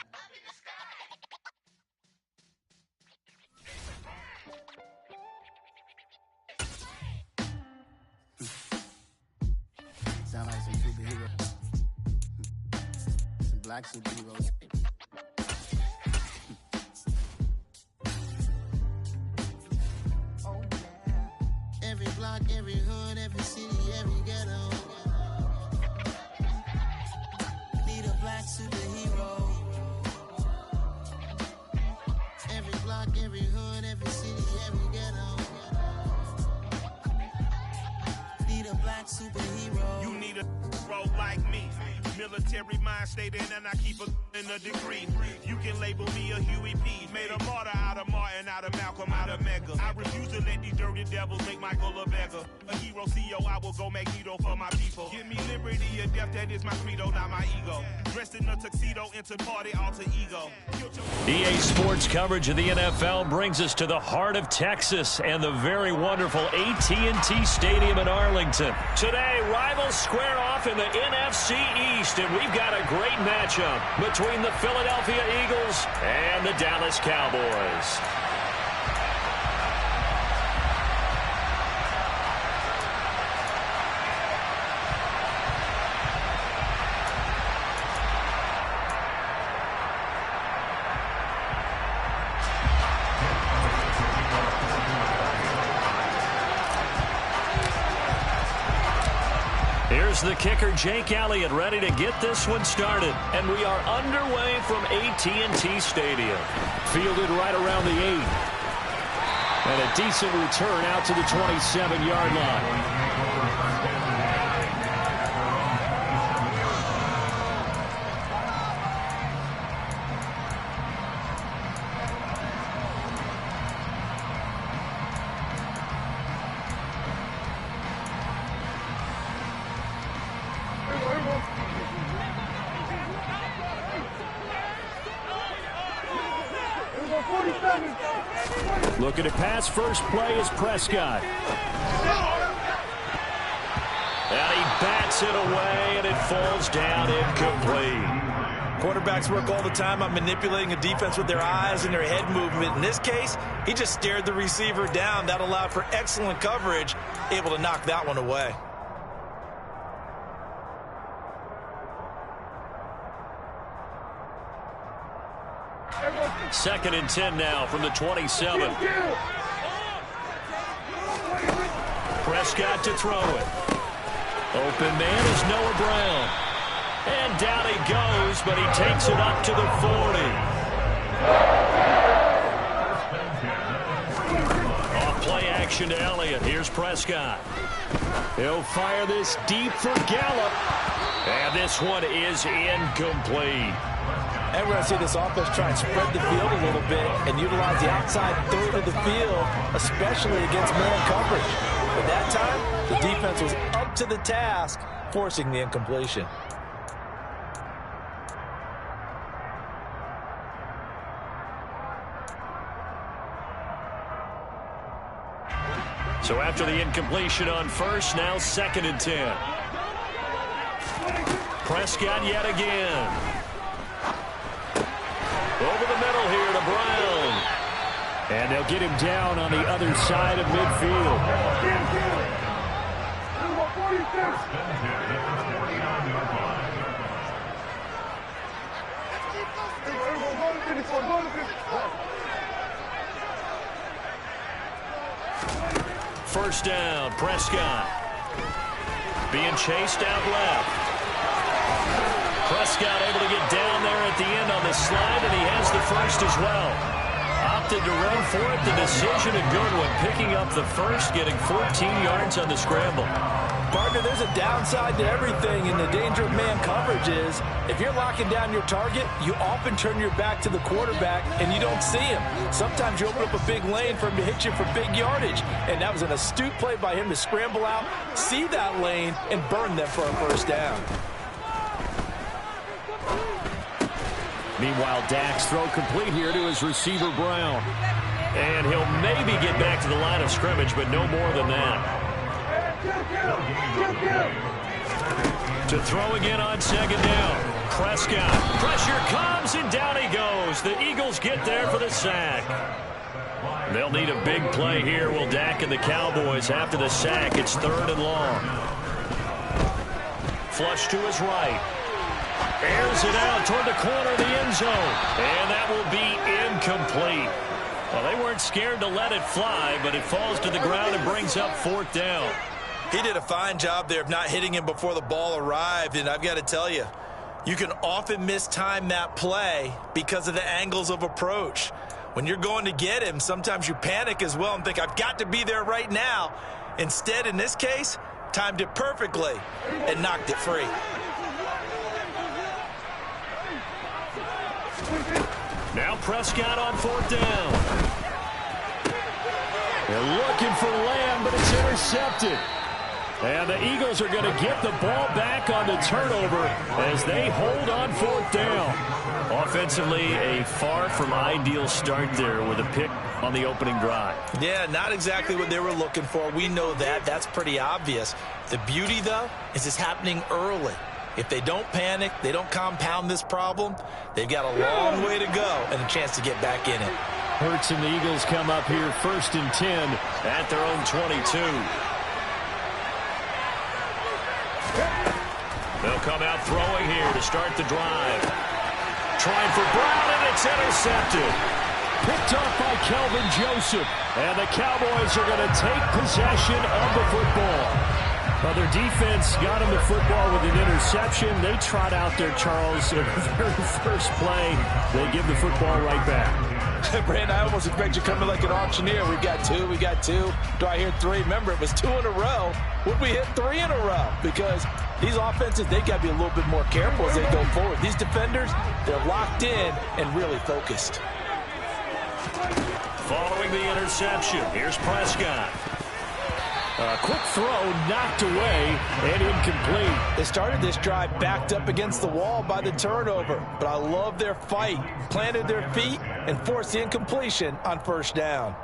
Sound like some superheroes. Some black superheroes. Every block, every hood, every city, every ghetto. Need a black superhero. Every block, every hood, every city, every ghetto. Need a black superhero. You need a roll like me. Military mind state and I keep in a degree. You can label me a Huey P. Made a martyr out of Martin, out of Malcolm, out of Mega. I refuse to let these dirty devils make Michael a beggar. A hero CEO, I will go Magneto for my people. Give me liberty or death, that is my credo, not my ego. Dressed in a tuxedo, into party, alter ego. EA Sports coverage of the NFL brings us to the heart of Texas and the very wonderful AT&T Stadium in Arlington. Today, rivals square off in the NFC East, and we've got a great matchup between the Philadelphia Eagles and the Dallas Cowboys. Here's the kicker, Jake Elliott, ready to get this one started. And we are underway from AT&T Stadium. Fielded right around the 8. And a decent return out to the 27-yard line. Looking to pass, first play is Prescott. And he bats it away, and it falls down incomplete. Quarterbacks work all the time on manipulating a defense with their eyes and their head movement. In this case, he just stared the receiver down. That allowed for excellent coverage, able to knock that one away. Second and 10 now from the 27. Prescott to throw it. Open man is Noah Brown. And down he goes, but he takes it up to the 40. Off play action to Elliott. Here's Prescott. He'll fire this deep for Gallup. And this one is incomplete. And we're going to see this offense try and spread the field a little bit and utilize the outside third of the field, especially against man coverage. But that time, the defense was up to the task, forcing the incompletion. So after the incompletion on first, now second and 10. Prescott yet again. Over the middle here to Brown. And they'll get him down on the other side of midfield. First down, Prescott. Being chased out left. Prescott able to get down there at the end on the slide, and he has the first as well. Opted to run for it. The decision a good one. Picking up the first, getting 14 yards on the scramble. Partner, there's a downside to everything, and the danger of man coverage is if you're locking down your target, you often turn your back to the quarterback, and you don't see him. Sometimes you open up a big lane for him to hit you for big yardage, and that was an astute play by him to scramble out, see that lane, and burn them for a first down. Meanwhile, Dak's throw complete here to his receiver, Brown. And he'll maybe get back to the line of scrimmage, but no more than that. To throw again on second down. Prescott. Pressure comes, and down he goes. The Eagles get there for the sack. They'll need a big play here, will Dak and the Cowboys. After the sack, it's third and long. Flush to his right. Airs it out toward the corner of the end zone. And that will be incomplete. Well, they weren't scared to let it fly, but it falls to the ground and brings up fourth down. He did a fine job there of not hitting him before the ball arrived, and I've got to tell you, you can often mistime that play because of the angles of approach. When you're going to get him, sometimes you panic as well and think, I've got to be there right now. Instead, in this case, timed it perfectly and knocked it free. Now Prescott on 4th down. They're looking for Lamb, but it's intercepted. And the Eagles are going to get the ball back on the turnover as they hold on 4th down. Offensively, a far from ideal start there with a pick on the opening drive. Yeah, not exactly what they were looking for. We know that. That's pretty obvious. The beauty, though, is it's happening early. If they don't panic, they don't compound this problem, they've got a long way to go and a chance to get back in it. Hurts and the Eagles come up here 1st and 10 at their own 22. They'll come out throwing here to start the drive. Trying for Brown, and it's intercepted. Picked off by Kelvin Joseph. And the Cowboys are going to take possession of the football. Well, their defense got him the football with an interception. They trot out there, Charles, in the very first play. They give the football right back. Brandon, I almost expect you coming like an auctioneer. We got two. Do I hear 3? Remember, it was 2 in a row. Would we hit 3 in a row? Because these offenses, they got to be a little bit more careful as they go forward. These defenders, they're locked in and really focused. Following the interception, here's Prescott. A quick throw knocked away and incomplete. They started this drive backed up against the wall by the turnover, but I love their fight. Planted their feet and forced the incompletion on 1st down.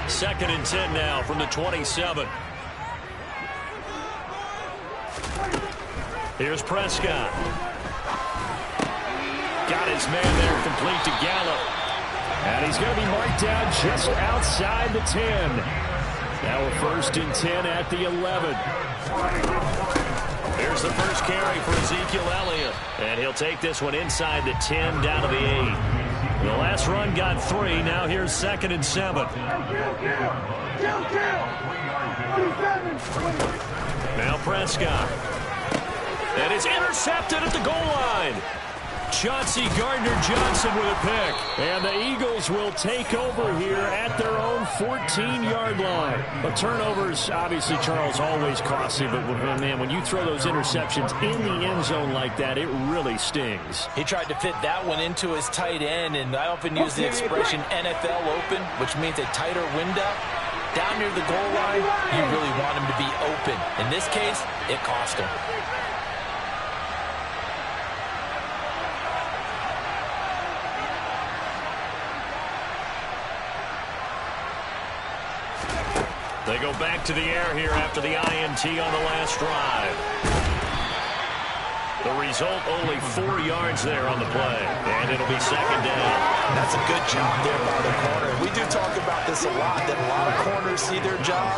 Second and 10 now from the 27. Here's Prescott. Got his man there, complete to Gallup. And he's going to be marked down just outside the 10. Now a 1st and 10 at the 11. Here's the first carry for Ezekiel Elliott. And he'll take this one inside the 10 down to the 8. The last run got 3. Now here's 2nd and 7. Now Prescott. And it's intercepted at the goal line. Chauncey Gardner-Johnson with a pick. And the Eagles will take over here at their own 14-yard line. But turnovers, obviously, Charles, always costly. But, man, when you throw those interceptions in the end zone like that, it really stings. He tried to fit that one into his tight end, and I often use the expression NFL open, which means a tighter window. Down near the goal line, you really want him to be open. In this case, it cost him. They go back to the air here after the INT on the last drive. The result, only 4 yards there on the play, and it'll be 2nd down. That's a good job there by the corner. We do talk about this a lot, that a lot of corners see their job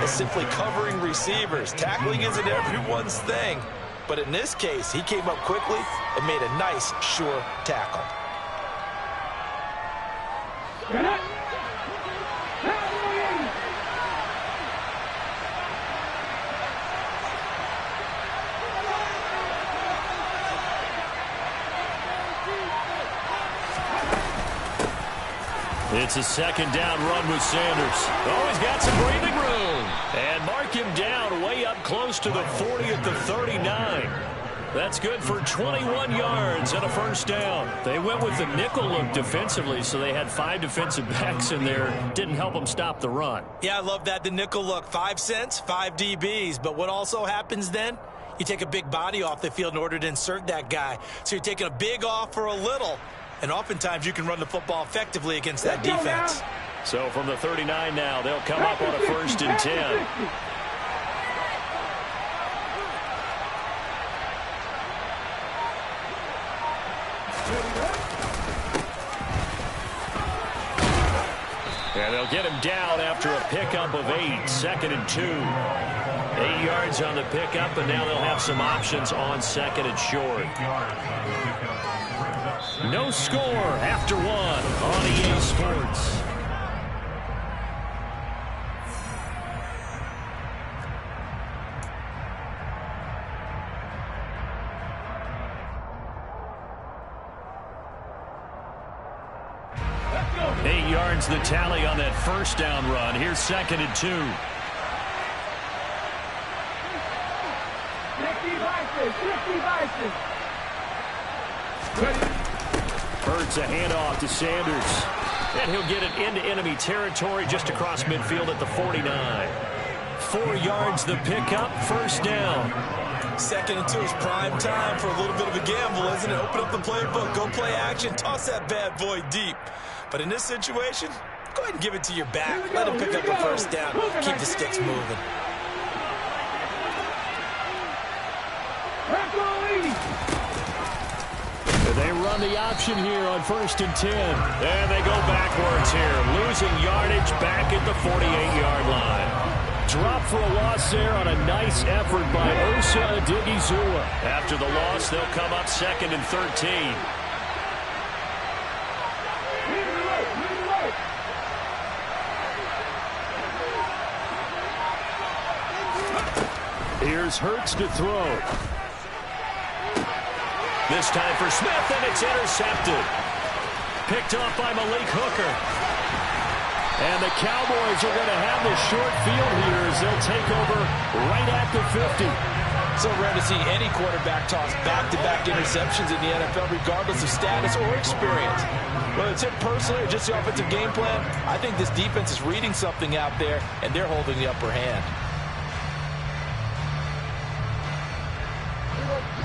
as simply covering receivers. Tackling isn't everyone's thing, but in this case, he came up quickly and made a nice, sure tackle. It's a 2nd down run with Sanders. Oh, he's got some breathing room. And mark him down way up close to the 40 at the 39. That's good for 21 yards and a 1st down. They went with the nickel look defensively, so they had 5 defensive backs in there. Didn't help them stop the run. Yeah, I love that, the nickel look. 5 cents, 5 DBs. But what also happens then? You take a big body off the field in order to insert that guy. So you're taking a big off for a little. And oftentimes you can run the football effectively against that defense. So from the 39 now, they'll come up on a 1st and 10. And they'll get him down after a pickup of 8, 2nd and 2. 8 yards on the pickup, and now they'll have some options on 2nd and short. No score after 1 on EA Sports. 8 yards the tally on that first down run. Here's 2nd and 2. Hurts a handoff to Sanders. And he'll get it into enemy territory just across midfield at the 49. 4 yards the pickup, first down. 2nd and 2 is prime time for a little bit of a gamble, isn't it? Open up the playbook, go play action, toss that bad boy deep. But in this situation, go ahead and give it to your back. Let him pick up the first down. Keep the sticks moving. They run the option here on 1st and 10. And they go backwards here, losing yardage back at the 48-yard line. Drop for a loss there on a nice effort by Osa Odighizuwa. After the loss, they'll come up 2nd and 13. Here's Hurts to throw. This time for Smith, and it's intercepted. Picked off by Malik Hooker. And the Cowboys are going to have the short field here as they'll take over right at the 50. So rare to see any quarterback toss back-to-back interceptions in the NFL, regardless of status or experience. Whether it's him personally or just the offensive game plan, I think this defense is reading something out there, and they're holding the upper hand.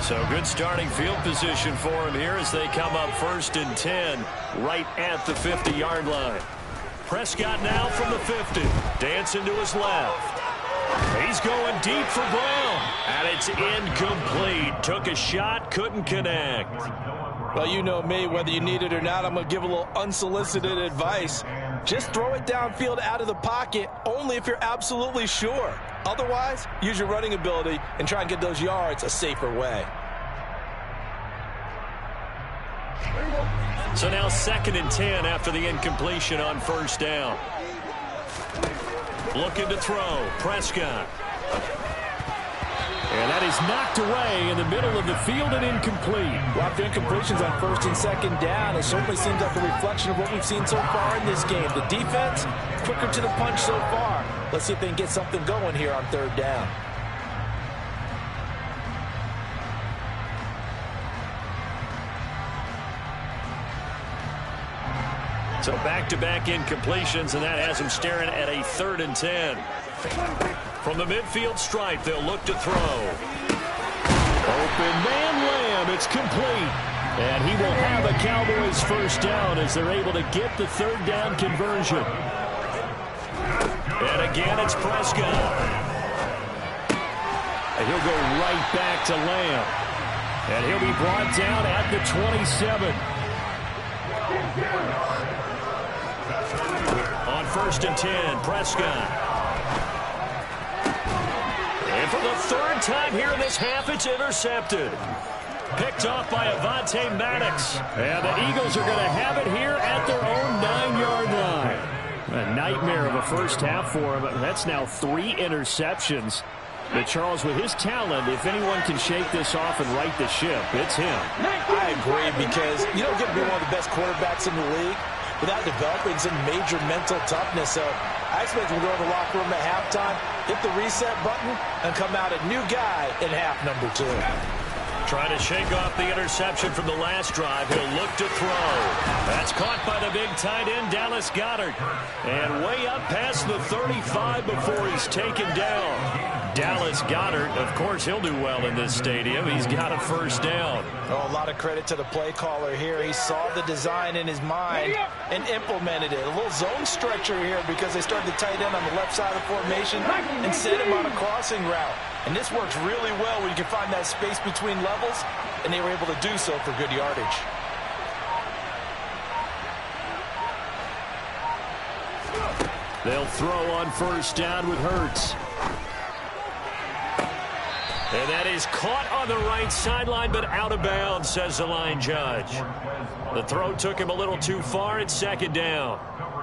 So good starting field position for him here as they come up 1st and 10 right at the 50-yard line. Prescott now from the 50. Dancing to his left. He's going deep for Brown. And it's incomplete. Took a shot, couldn't connect. Well, you know me, whether you need it or not, I'm going to give a little unsolicited advice. Just throw it downfield out of the pocket only if you're absolutely sure. Otherwise, use your running ability and try and get those yards a safer way. So now 2nd and 10 after the incompletion on 1st down. Looking to throw. Prescott. And that is knocked away in the middle of the field and incomplete. Well, after incompletions on 1st and 2nd down, it certainly seems like a reflection of what we've seen so far in this game. The defense, quicker to the punch so far. Let's see if they can get something going here on 3rd down. So back-to-back incompletions, and that has them staring at a 3rd and 10. From the midfield stripe, they'll look to throw. Open man Lamb, it's complete. And he will have a Cowboys first down as they're able to get the 3rd down conversion. And again, it's Prescott. And he'll go right back to Lamb. And he'll be brought down at the 27. On 1st and 10, Prescott. And for the 3rd time here in this half, it's intercepted. Picked off by Avonte Maddox. And the Eagles are going to have it here at their own 9-yard line. A nightmare of a first half for him. That's now 3 interceptions. But Charles, with his talent, if anyone can shake this off and right the ship, it's him. I agree, because you don't get to be one of the best quarterbacks in the league without developing some major mental toughness. So I expect him to go to the locker room at halftime, hit the reset button, and come out a new guy in half number 2. Trying to shake off the interception from the last drive. He'll look to throw. That's caught by the big tight end, Dallas Goedert. And way up past the 35 before he's taken down. Dallas Goedert, of course, he'll do well in this stadium. He's got a first down. Oh, a lot of credit to the play caller here. He saw the design in his mind and implemented it. A little zone stretcher here because they started the tight end on the left side of the formation and set him on a crossing route. And this works really well when you can find that space between levels, and they were able to do so for good yardage. They'll throw on 1st down with Hurts. And that is caught on the right sideline, but out of bounds, says the line judge. The throw took him a little too far. It's 2nd down.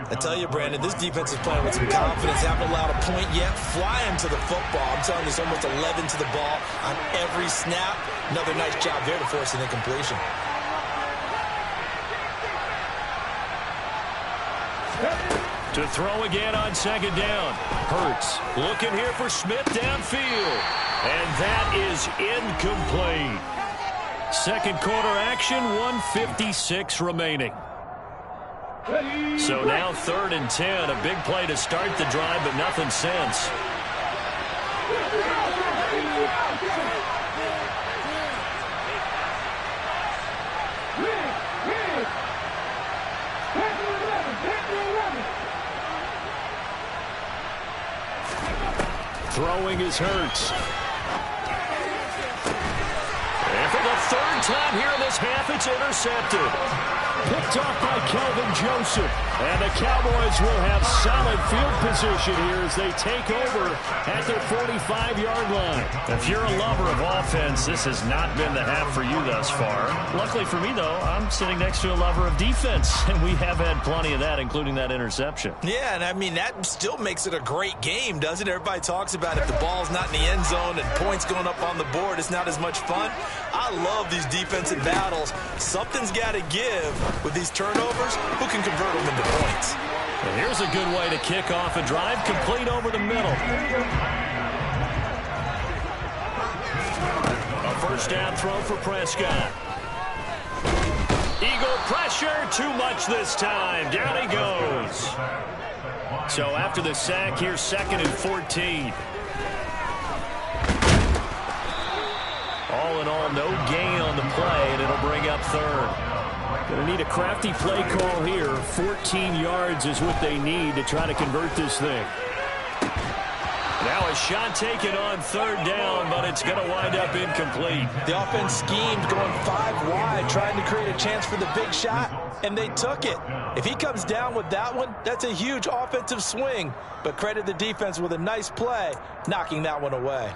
I tell you, Brandon, this defense is playing with some confidence. Haven't allowed a point yet. Flying to the football. I'm telling you, it's almost 11 to the ball on every snap. Another nice job there to force an incompletion. To throw again on second down. Hurts looking here for Smith downfield. And that is incomplete. Second quarter action, 1:56 remaining. So now 3rd and 10. A big play to start the drive, but nothing since. Throwing is Hurts. And for the 3rd time here in this half, it's intercepted. Picked off by Kelvin Joseph. And the Cowboys will have solid field position here as they take over at their 45-yard line. If you're a lover of offense, this has not been the half for you thus far. Luckily for me, though, I'm sitting next to a lover of defense, and we have had plenty of that, including that interception. Yeah, and I mean, that still makes it a great game, doesn't it? Everybody talks about if the ball's not in the end zone and points going up on the board, it's not as much fun. I love these defensive battles. Something's got to give with these turnovers. Who can convert them into points? And here's a good way to kick off a drive, complete over the middle. A first down throw for Prescott. Eagle pressure, too much this time. Down he goes. So after the sack, here's 2nd and 14. All in all, no gain on the play, and it'll bring up 3rd. Going to need a crafty play call here. 14 yards is what they need to try to convert this thing. Now a shot taken on 3rd down, but it's going to wind up incomplete. The offense schemed going 5 wide, trying to create a chance for the big shot, and they took it. If he comes down with that one, that's a huge offensive swing. But credit the defense with a nice play, knocking that one away.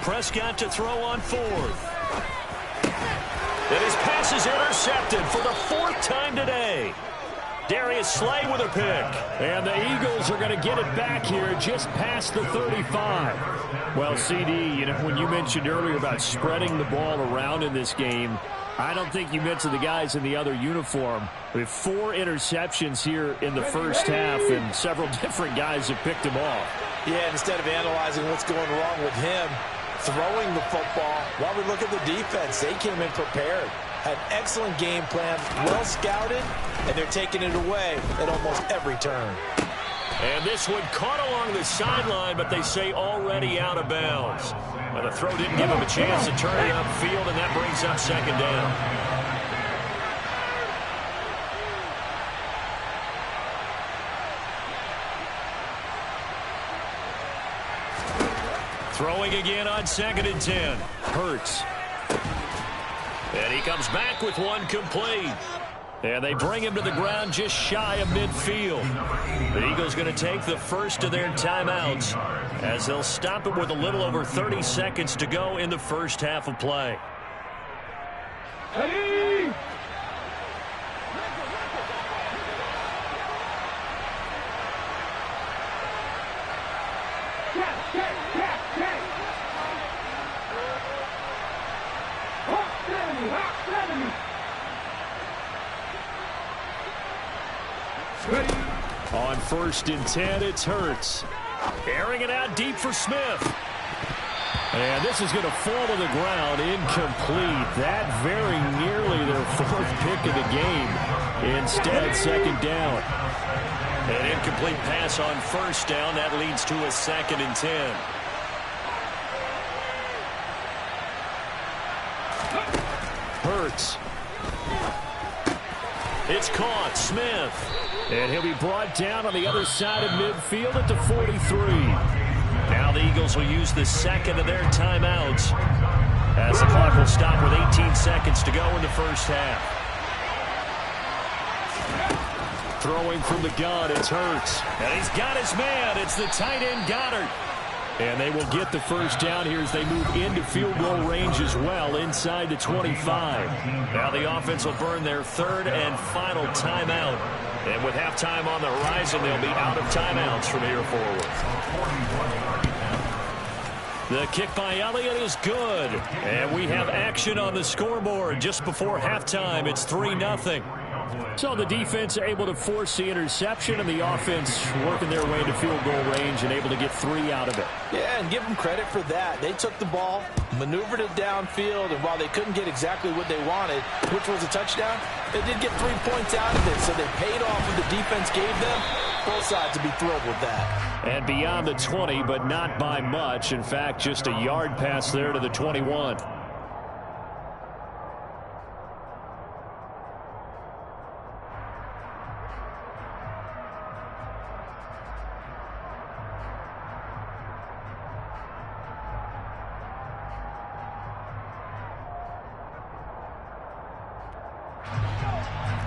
Prescott to throw on 4th. And his pass is intercepted for the 4th time today. Darius Slay with a pick. And the Eagles are going to get it back here just past the 35. Well, CD, you know, when you mentioned earlier about spreading the ball around in this game, I don't think you mentioned the guys in the other uniform. We have 4 interceptions here in the first half, and several different guys have picked them off. Yeah, instead of analyzing what's going wrong with him, throwing the football, while we look at the defense, they came in prepared. Had an excellent game plan, well scouted, and they're taking it away at almost every turn. And this one caught along the sideline, but they say already out of bounds. Well, the throw didn't give him a chance to turn it upfield, and that brings up 2nd down. Throwing again on 2nd and 10. Hurts. And he comes back with one complete. And they bring him to the ground just shy of midfield. The Eagles going to take the first of their timeouts as they'll stop it with a little over 30 seconds to go in the first half of play. Ready? On 1st and 10, it's Hurts. Airing it out deep for Smith. And this is going to fall to the ground, incomplete. That very nearly their 4th pick of the game. Instead, 2nd down. An incomplete pass on 1st down. That leads to a 2nd and 10. Hurts. It's caught. Smith. And he'll be brought down on the other side of midfield at the 43. Now the Eagles will use the 2nd of their timeouts as the clock will stop with 18 seconds to go in the first half. Throwing from the gun, it's Hurts. And he's got his man. It's the tight end Goddard. And they will get the first down here as they move into field goal range as well, inside the 25. Now the offense will burn their third and final timeout. And with halftime on the horizon, they'll be out of timeouts from here forward. The kick by Elliott is good. And we have action on the scoreboard just before halftime. It's 3-0. So the defense able to force the interception, and the offense working their way into field goal range and able to get 3 out of it. Yeah, and give them credit for that. They took the ball, maneuvered it downfield, and while they couldn't get exactly what they wanted, which was a touchdown, they did get 3 points out of it, so they paid off what the defense gave them. Both sides to be thrilled with that. And beyond the 20, but not by much. In fact, just a yard pass there to the 21.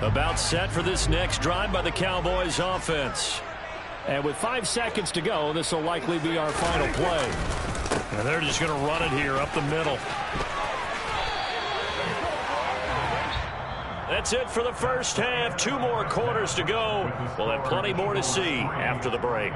About set for this next drive by the Cowboys offense. And with 5 seconds to go, this will likely be our final play. And they're just going to run it here up the middle. That's it for the first half. 2 more quarters to go. We'll have plenty more to see after the break.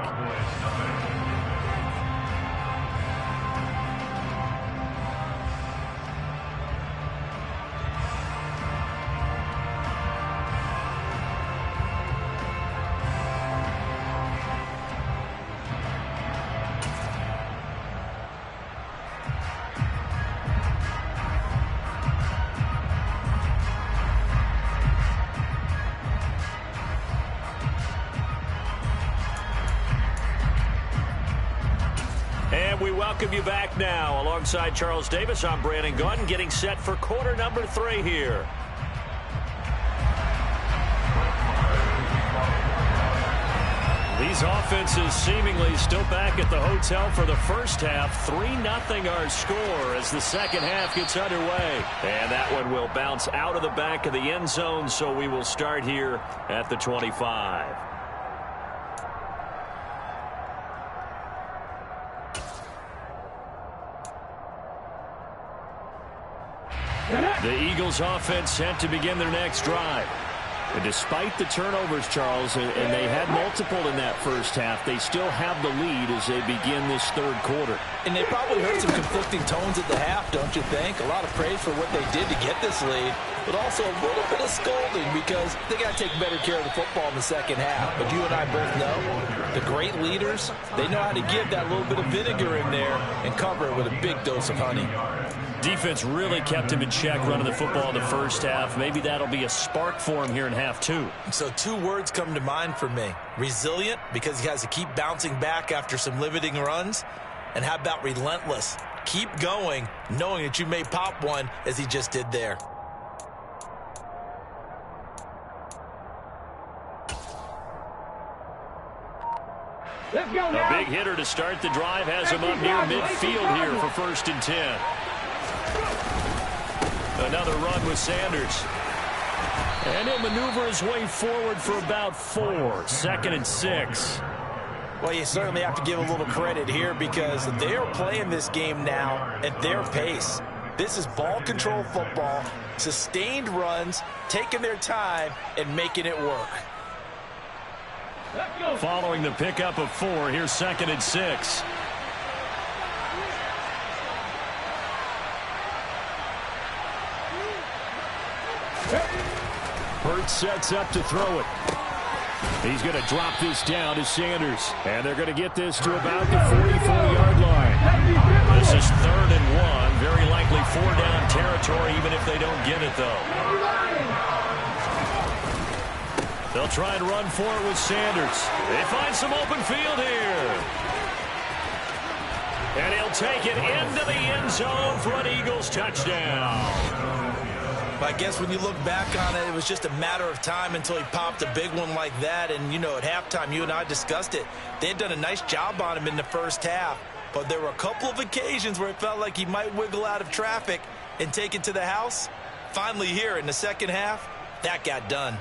We welcome you back now. Alongside Charles Davis, I'm Brandon Gunn, getting set for quarter number 3 here. These offenses seemingly still back at the hotel for the first half. 3-0 our score as the second half gets underway. And that one will bounce out of the back of the end zone, so we will start here at the 25. The Eagles offense set to begin their next drive. And despite the turnovers, Charles, and they had multiple in that first half, they still have the lead as they begin this third quarter. And they probably heard some conflicting tones at the half, don't you think? A lot of praise for what they did to get this lead, but also a little bit of scolding because they got to take better care of the football in the second half. But you and I both know the great leaders, they know how to give that little bit of vinegar in there and cover it with a big dose of honey. Defense really kept him in check running the football in the first half. Maybe that'll be a spark for him here in half 2. So 2 words come to mind for me. Resilient, because he has to keep bouncing back after some limiting runs. And how about relentless? Keep going, knowing that you may pop one as he just did there. Let's go now. A big hitter to start the drive has him up near midfield here for 1st and 10. Another run with Sanders. And he'll maneuver his way forward for about 4. 2nd and 6. Well, you certainly have to give a little credit here because they are playing this game now at their pace. This is ball control football, sustained runs, taking their time, and making it work. Following the pickup of 4, here's 2nd and 6. Hurts sets up to throw it. He's going to drop this down to Sanders. And they're going to get this to about the 44-yard line. This is 3rd and 1. Very likely 4-down territory, even if they don't get it, though. They'll try and run for it with Sanders. They find some open field here. And he'll take it into the end zone for an Eagles touchdown. I guess when you look back on it, it was just a matter of time until he popped a big one like that. And, you know, at halftime, you and I discussed it. They had done a nice job on him in the first half. But there were a couple of occasions where it felt like he might wiggle out of traffic and take it to the house. Finally here in the second half, that got done.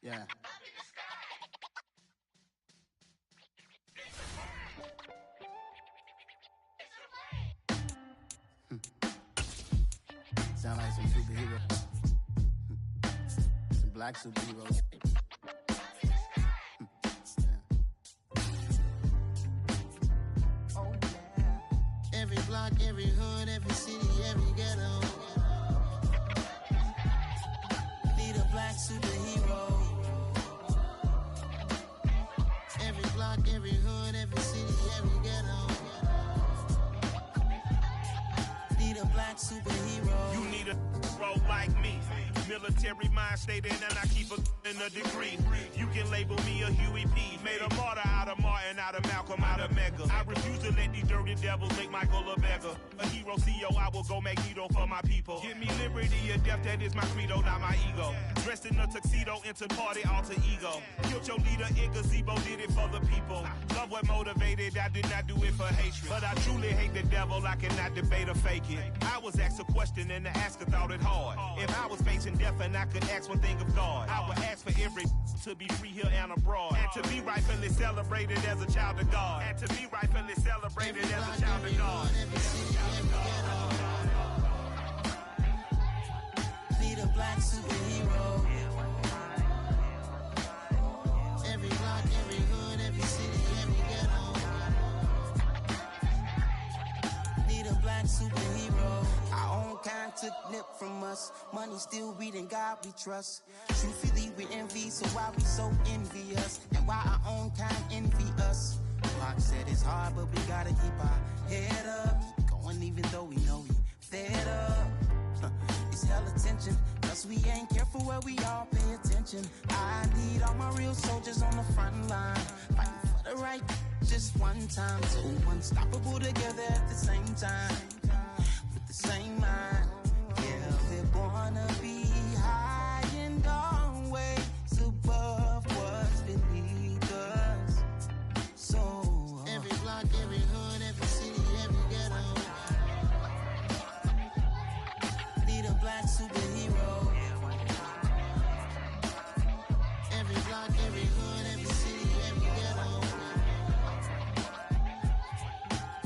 Yeah. Sound like some superheroes. Some black superheroes. Oh, yeah. Every block, every hood, every city, every ghetto. Need a black superhero. Every block, every hood, every city, every ghetto. Need a black superhero. You need a bro like me. Military mind state and I keep a degree. You can label me a Huey P. Made a martyr out of Martin, out of Malcolm, out of Mega. I refuse to let these dirty devils make Michael a beggar. A hero CEO, I will go Magneto for my people. Give me liberty or death, that is my credo, not my ego. Dressed in a tuxedo, into party alter ego. Killed your leader in gazebo, did it for the people. Love what motivated, I did not do it for hatred. But I truly hate the devil, I cannot debate or fake it. I was asked a question and the asker thought it hard. If I was facing death and I could ask one thing of God, I would ask for every to be free here and abroad, and to be rightfully celebrated as a child of God, and to be rightfully celebrated as a child of God. Need a black superhero. Every block, every hood, every city, every ghetto. Need a black superhero. Our own kind took nip from us. Money still reading God we trust. Truthfully we envy, so why we so envious? And why our own kind envy us? Pac said it's hard, but we gotta keep our head up. Keep going even though we know we fed up. It's hella tension, cause we ain't careful where we all pay attention. I need all my real soldiers on the front line, fighting for the right just one time. So unstoppable together at the same time, with the same mind. Yeah, we're gonna be high and always above what's beneath us. So every block, every hood, every city, every ghetto. Need a black superhero. Every block, every hood, every city, every ghetto.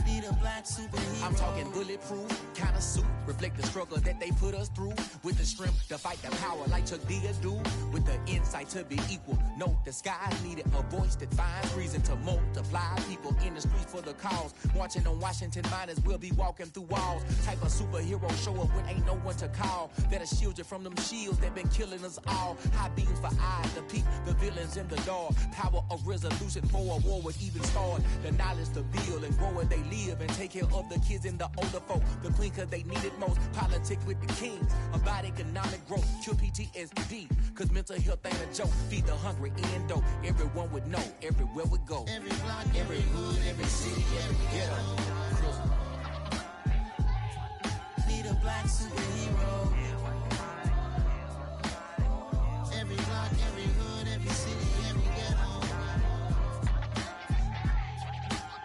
Need a black superhero. I'm talking bulletproof kind of suit, reflect the struggle that they put us through, with the strength to fight the power like Chuck D do, with the insight to be equal. No, the skies needed a voice that finds reason to multiply people in the streets for the cause. Marching on Washington miners will be walking through walls. Type of superhero show up when ain't no one to call. That'll shield you from them shields that been killing us all. High beams for eyes to peek the villains in the dark. Power of resolution for a war would even start. The knowledge to build and grow where they live and take care of the kids and the older folk. The queen cause they need it most. Politic with the kings about economic growth. Cure PTSD cause mental health ain't a joke. Feed the hungry and dope. Everyone would know everywhere we go. Every block, every hood, every city, every ghetto. Need a black superhero. Every block, every hood, every city, every ghetto.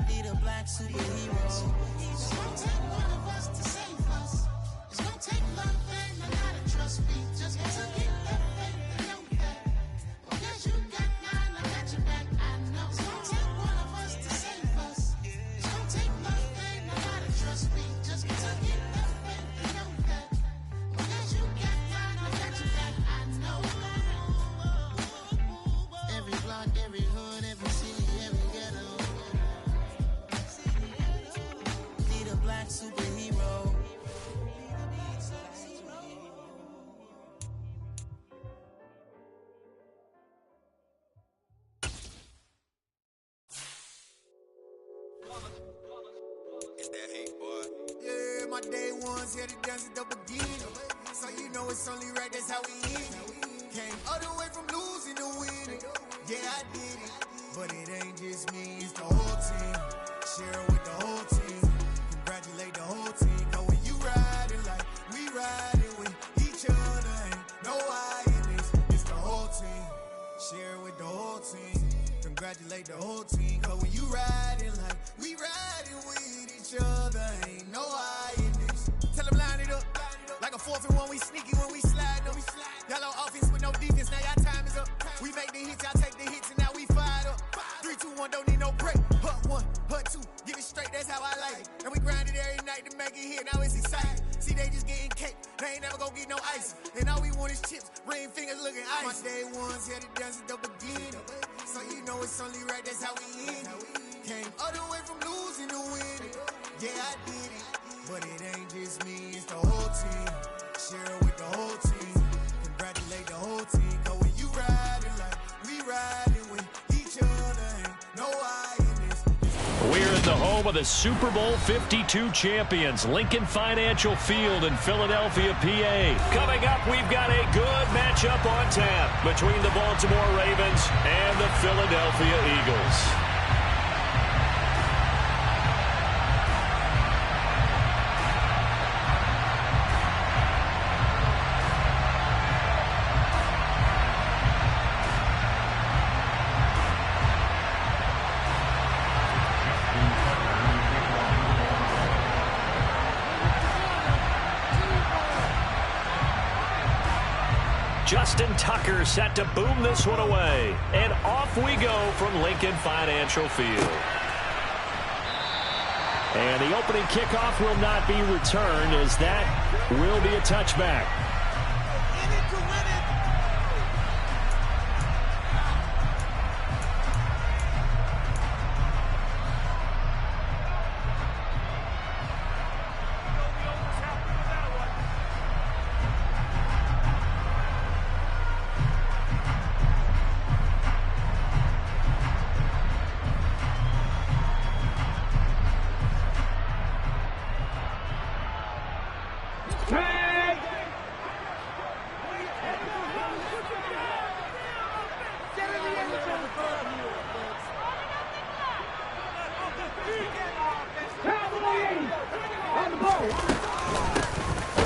Need a black superhero. It's gonna take one of us to save us. It's gonna take love and a lot of trust. We just got to get that faith and know that. Because you got mine, I got your back. I know. It's gonna take one of us to save us. It's gonna take love and a lot of trust. We just got to get that faith and know that. Because you got mine, I got your back. I know. Every block, every hood, every city, every ghetto. Need a black superhero. It's that hate, boy. Yeah, my day ones here to dance at the beginning. So you know it's only right, that's how we end it. Came all the way from losing to winning. Yeah, I did it. But it ain't just me, it's the whole team. Share it with the whole team. Congratulate the whole team. Cause when you riding like we riding with each other, ain't no I in this. It's the whole team. Share it with the whole team. Congratulate the whole team. Cause when you riding like we riding with each other, ain't no I in this. Tell them line it up. Like a 4th and 1, we sneaky when we slide them. Y'all on offense with no defense, now y'all time is up. We make the hits, I take the hits, and now we fired up. 3, 2, 1, don't need no break. Hut 1, hut 2, get it straight, that's how I like it. And we grind it every night to make it hit, now it's exciting. See, they just getting cake, they ain't never gonna get no ice. And all we want is chips, ring fingers looking ice. My day ones here to dance at the beginning. So you know it's only right, that's how we end it. Came all the way from losing to winning. Yeah, I did it. But it ain't just me, it's the whole team. Share it with the whole team. Congratulate the whole team. Cause when you riding like we riding with each other, ain't no I in this. We're in the home of the Super Bowl 52 champions, Lincoln Financial Field in Philadelphia, PA. Coming up, we've got a good matchup on tap between the Baltimore Ravens and the Philadelphia Eagles. Justin Tucker set to boom this one away. And off we go from Lincoln Financial Field. And the opening kickoff will not be returned, as that will be a touchback.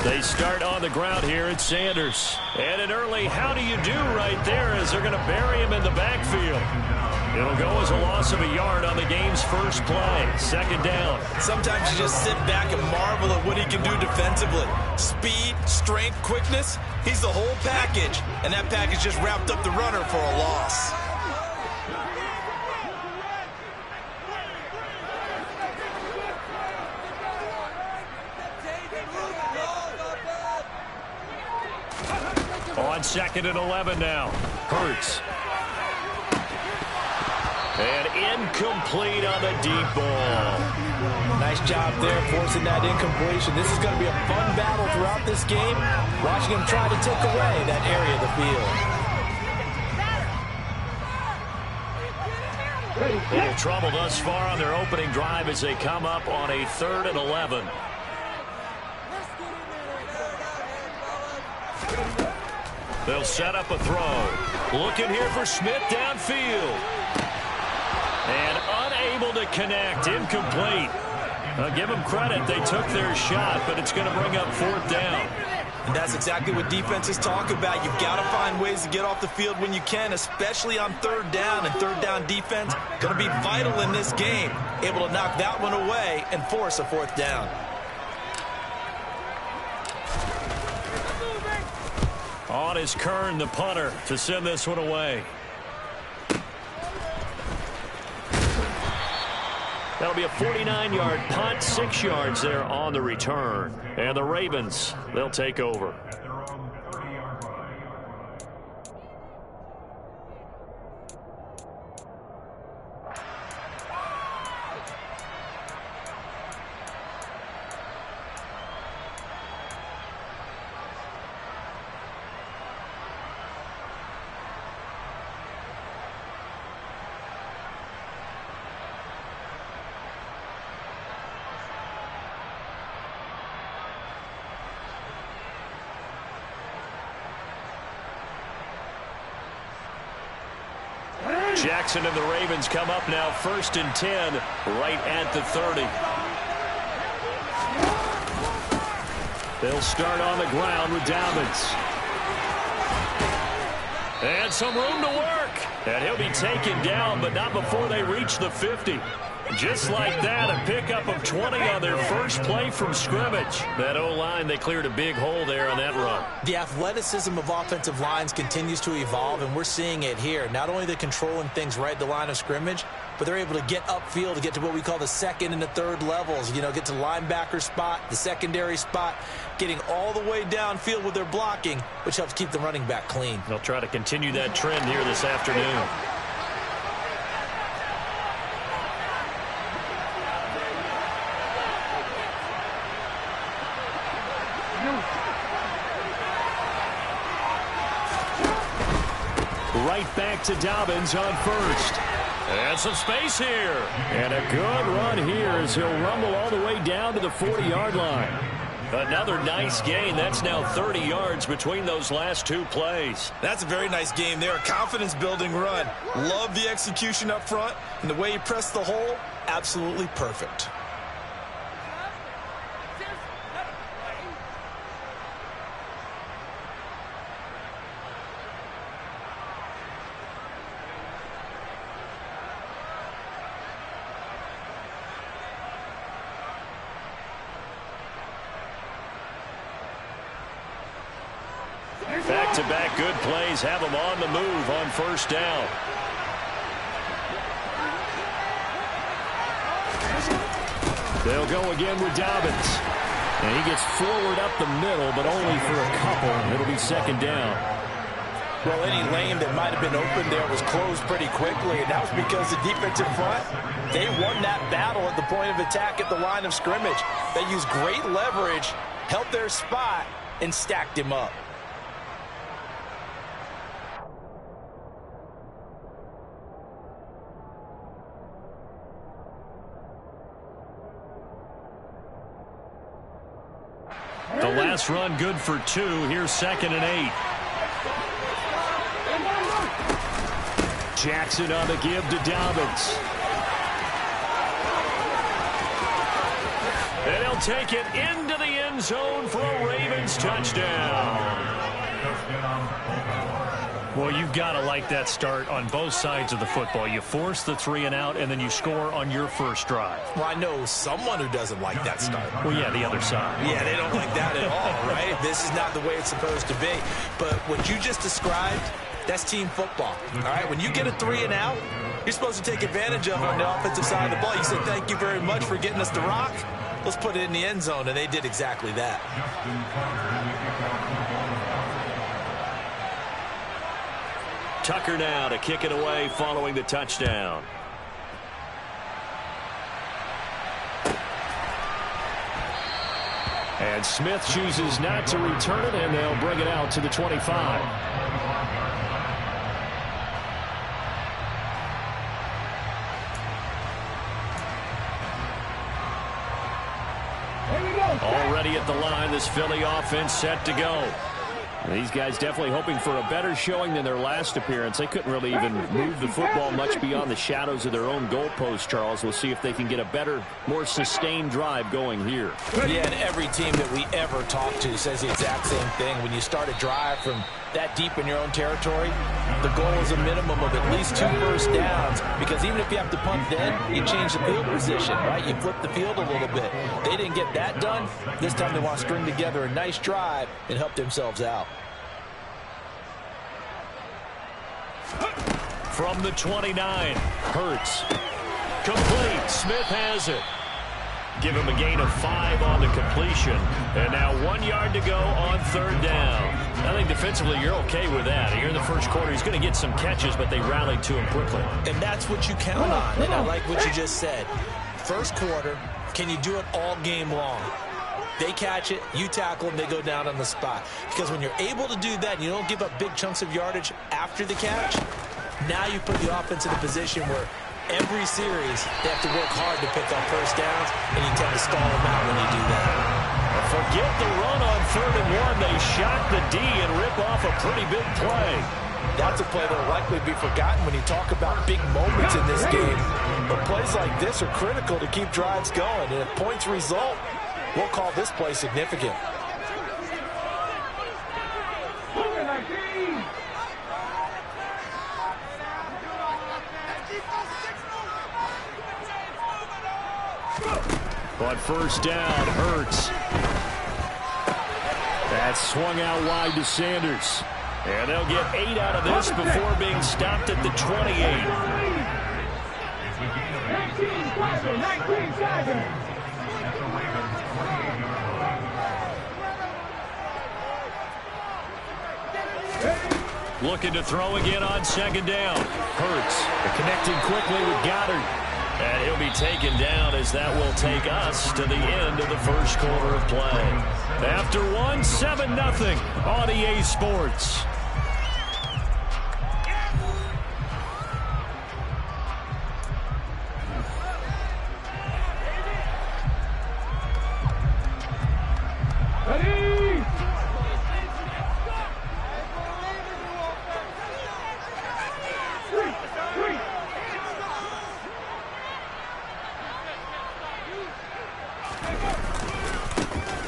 They start on the ground here at Sanders. And an early how do you do right there, as they're going to bury him in the backfield. It'll go as a loss of a yard on the game's first play. Second down. Sometimes you just sit back and marvel at what he can do defensively. Speed, strength, quickness. He's the whole package. And that package just wrapped up the runner for a loss. On 2nd and 11 now. Hurts. And incomplete on the deep ball. Nice job there forcing that incompletion. This is going to be a fun battle throughout this game. Watching him try to take away that area of the field. A little trouble thus far on their opening drive as they come up on a 3rd and 11. They'll set up a throw. Looking here for Smith downfield. And unable to connect. Incomplete. I'll give them credit. They took their shot, but it's going to bring up 4th down. And that's exactly what defenses talk about. You've got to find ways to get off the field when you can, especially on 3rd down. And 3rd down defense going to be vital in this game. Able to knock that one away and force a 4th down. On is Kern, the punter, to send this one away. That'll be a 49-yard punt, 6 yards there on the return. And the Ravens, they'll take over. Jackson and the Ravens come up now 1st and 10 right at the 30. They'll start on the ground with Dobbins. And some room to work. And he'll be taken down, but not before they reach the 50. Just like that, a pickup of 20 on their first play from scrimmage. That O-line, they cleared a big hole there on that run. The athleticism of offensive lines continues to evolve, and we're seeing it here. Not only they're controlling things right at the line of scrimmage, but they're able to get upfield to get to what we call the second and the third levels. You know, get to the linebacker spot, the secondary spot, getting all the way downfield with their blocking, which helps keep the running back clean. They'll try to continue that trend here this afternoon. Right back to Dobbins on first. And some space here. And a good run here as he'll rumble all the way down to the 40-yard line. Another nice gain. That's now 30 yards between those last two plays. That's a very nice game there. A confidence-building run. Love the execution up front. And the way he pressed the hole, absolutely perfect. Back-to-back good plays have them on the move on first down. They'll go again with Dobbins. And he gets forward up the middle, but only for a couple. It'll be second down. Well, any lane that might have been open there was closed pretty quickly, and that was because the defensive front, they won that battle at the point of attack at the line of scrimmage. They used great leverage, held their spot, and stacked him up. The last run good for 2. Here's 2nd and 8. Jackson on the give to Dobbins. And he'll take it into the end zone for a Ravens touchdown. Well, you've got to like that start on both sides of the football. You force the 3 and out, and then you score on your first drive. Well, I know someone who doesn't like that start. Well, yeah, the other side. Yeah, they don't like that at all, right? This is not the way it's supposed to be. But what you just described, that's team football. All right, when you get a 3 and out, you're supposed to take advantage of it on the offensive side of the ball. You said, thank you very much for getting us the rock. Let's put it in the end zone, and they did exactly that. Tucker now to kick it away following the touchdown. And Smith chooses not to return it, and they'll bring it out to the 25. Already at the line, this Philly offense set to go. These guys definitely hoping for a better showing than their last appearance. They couldn't really even move the football much beyond the shadows of their own goalpost, Charles. We'll see if they can get a better, more sustained drive going here. Yeah, and every team that we ever talk to says the exact same thing. When you start a drive from that deep in your own territory, the goal is a minimum of at least 2 first downs, because even if you have to punt then, you change the field position, right? You flip the field a little bit. They didn't get that done. This time they want to string together a nice drive and help themselves out. From the 29, Hurts. Complete. Smith has it. Give him a gain of 5 on the completion. And now 1 yard to go on third down. I think defensively you're okay with that. Here in the first quarter, he's going to get some catches, but they rallied to him quickly. And that's what you count on. And I like what you just said. First quarter, can you do it all game long? They catch it, you tackle them, they go down on the spot. Because when you're able to do that and you don't give up big chunks of yardage after the catch, now you put the offense in a position where every series they have to work hard to pick up first downs, and you tend to stall them out when you do that. Forget the run on 3rd and 1. They shot the D and rip off a pretty big play. That's a play that will likely be forgotten when you talk about big moments in this game. But plays like this are critical to keep drives going, and if points result, we'll call this play significant. On first down, Hurts. That's swung out wide to Sanders. And they'll get 8 out of this before being stopped at the 28. 19-7. Looking to throw again on second down. Hurts connecting quickly with Goddard. And he'll be taken down as that will take us to the end of the first quarter of play. After one, 7-0 on EA Sports.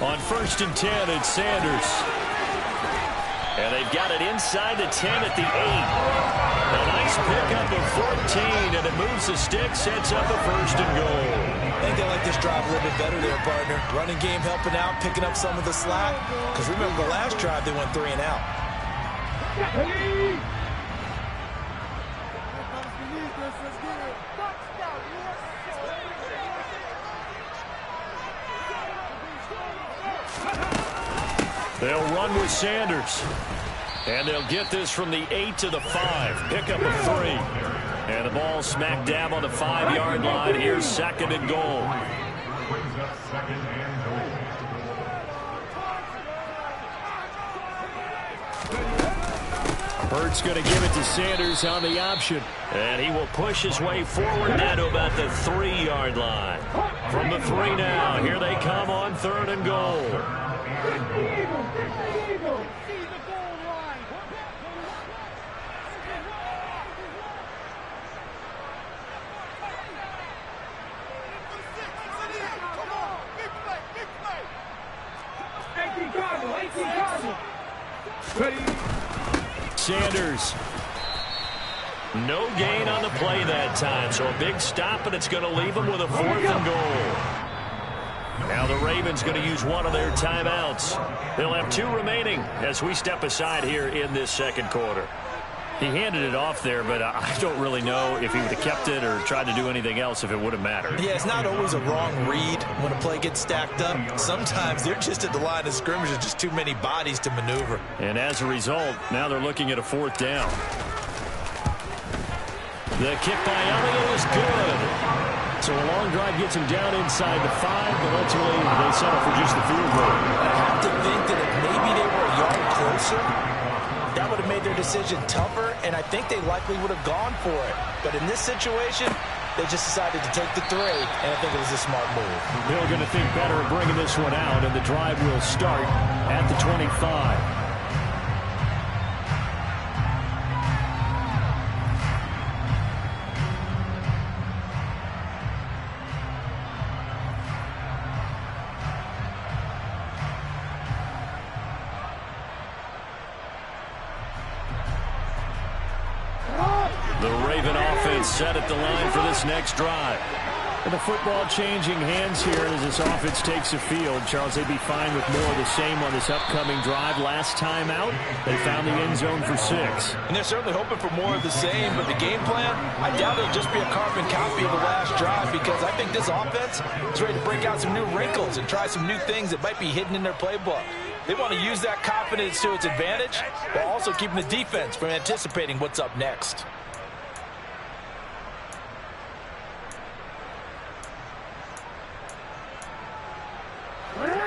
On first and 10, it's Sanders. And they've got it inside the 10 at the 8. A nice pickup of 14, and it moves the stick, sets up a first and goal. I think they like this drive a little bit better there, partner. Running game helping out, picking up some of the slack. Because remember, the last drive, they went 3 and out. They'll run with Sanders. And they'll get this from the 8 to the 5. Pickup of 3. And the ball smack dab on the 5-yard line. Here's second and goal. Hurts going to give it to Sanders on the option. And he will push his way forward now to about the 3-yard line. From the 3 now, here they come on third and goal. Sanders. No gain on the play that time, so a big stop, and it's going to leave them with a 4th and goal. Now the Ravens going to use one of their timeouts. They'll have 2 remaining as we step aside here in this second quarter. He handed it off there, but I don't really know if he would have kept it or tried to do anything else if it would have mattered. Yeah, it's not always a wrong read when a play gets stacked up. Sometimes they're just at the line of scrimmage. There's just too many bodies to maneuver. And as a result, now they're looking at a 4th down. The kick by Elliott is good. So a long drive gets him down inside the 5, but ultimately they settle for just the field goal. I have to think that if maybe they were a yard closer, that would have made their decision tougher, and I think they likely would have gone for it. But in this situation, they just decided to take the 3, and I think it was a smart move. They're going to think better of bringing this one out, and the drive will start at the 25. Set at the line for this next drive. And the football changing hands here as this offense takes the field. Charles, they'd be fine with more of the same on this upcoming drive. Last time out, they found the end zone for 6. And they're certainly hoping for more of the same, but the game plan, I doubt it'll just be a carbon copy of the last drive, because I think this offense is ready to break out some new wrinkles and try some new things that might be hidden in their playbook. They want to use that confidence to its advantage while also keeping the defense from anticipating what's up next.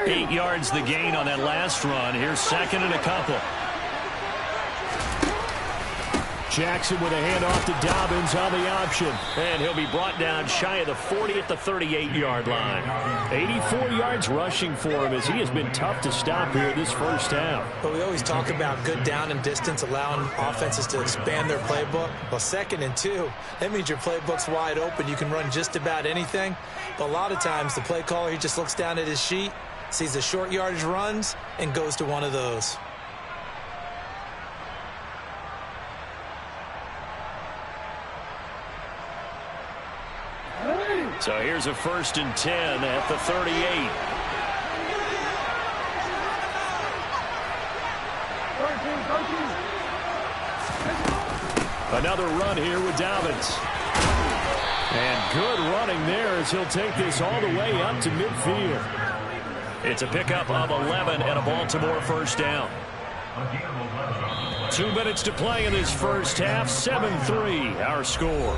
8 yards the gain on that last run. Here's second and a couple. Jackson with a handoff to Dobbins on the option. And he'll be brought down shy of the 40 at the 38-yard line. 84 yards rushing for him as he has been tough to stop here this first half. But we always talk about good down and distance, allowing offenses to expand their playbook. Well, 2nd and 2, that means your playbook's wide open. You can run just about anything. But a lot of times the play caller, he just looks down at his sheet, sees the short yardage runs, and goes to one of those. So here's a 1st and 10 at the 38. Another run here with Dobbins. And good running there as he'll take this all the way up to midfield. It's a pickup of 11 and a Baltimore 1st down. 2 minutes to play in this first half. 7-3 our score.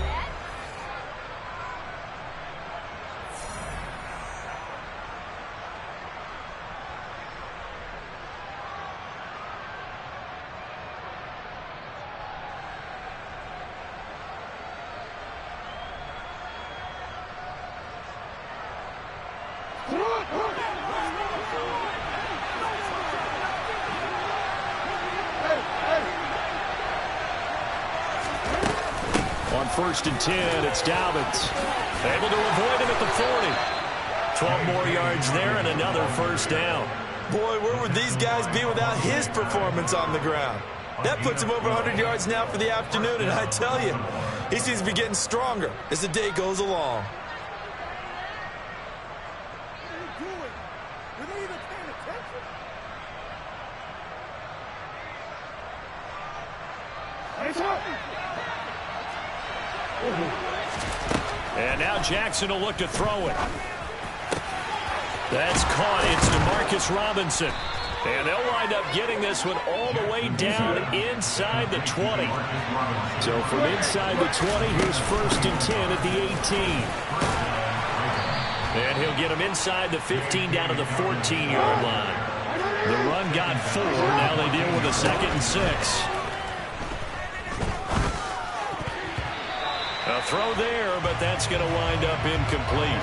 On 1st and 10, it's Dobbins. Able to avoid him at the 40. 12 more yards there and another 1st down. Boy, where would these guys be without his performance on the ground? That puts him over 100 yards now for the afternoon, and I tell you, he seems to be getting stronger as the day goes along. And now Jackson will look to throw it. That's caught. It's DeMarcus Robinson. And they'll wind up getting this one all the way down inside the 20. So from inside the 20, here's 1st and 10 at the 18. And he'll get him inside the 15 down to the 14-yard line. The run got 4. Now they deal with a 2nd and 6. A throw there, but that's going to wind up incomplete.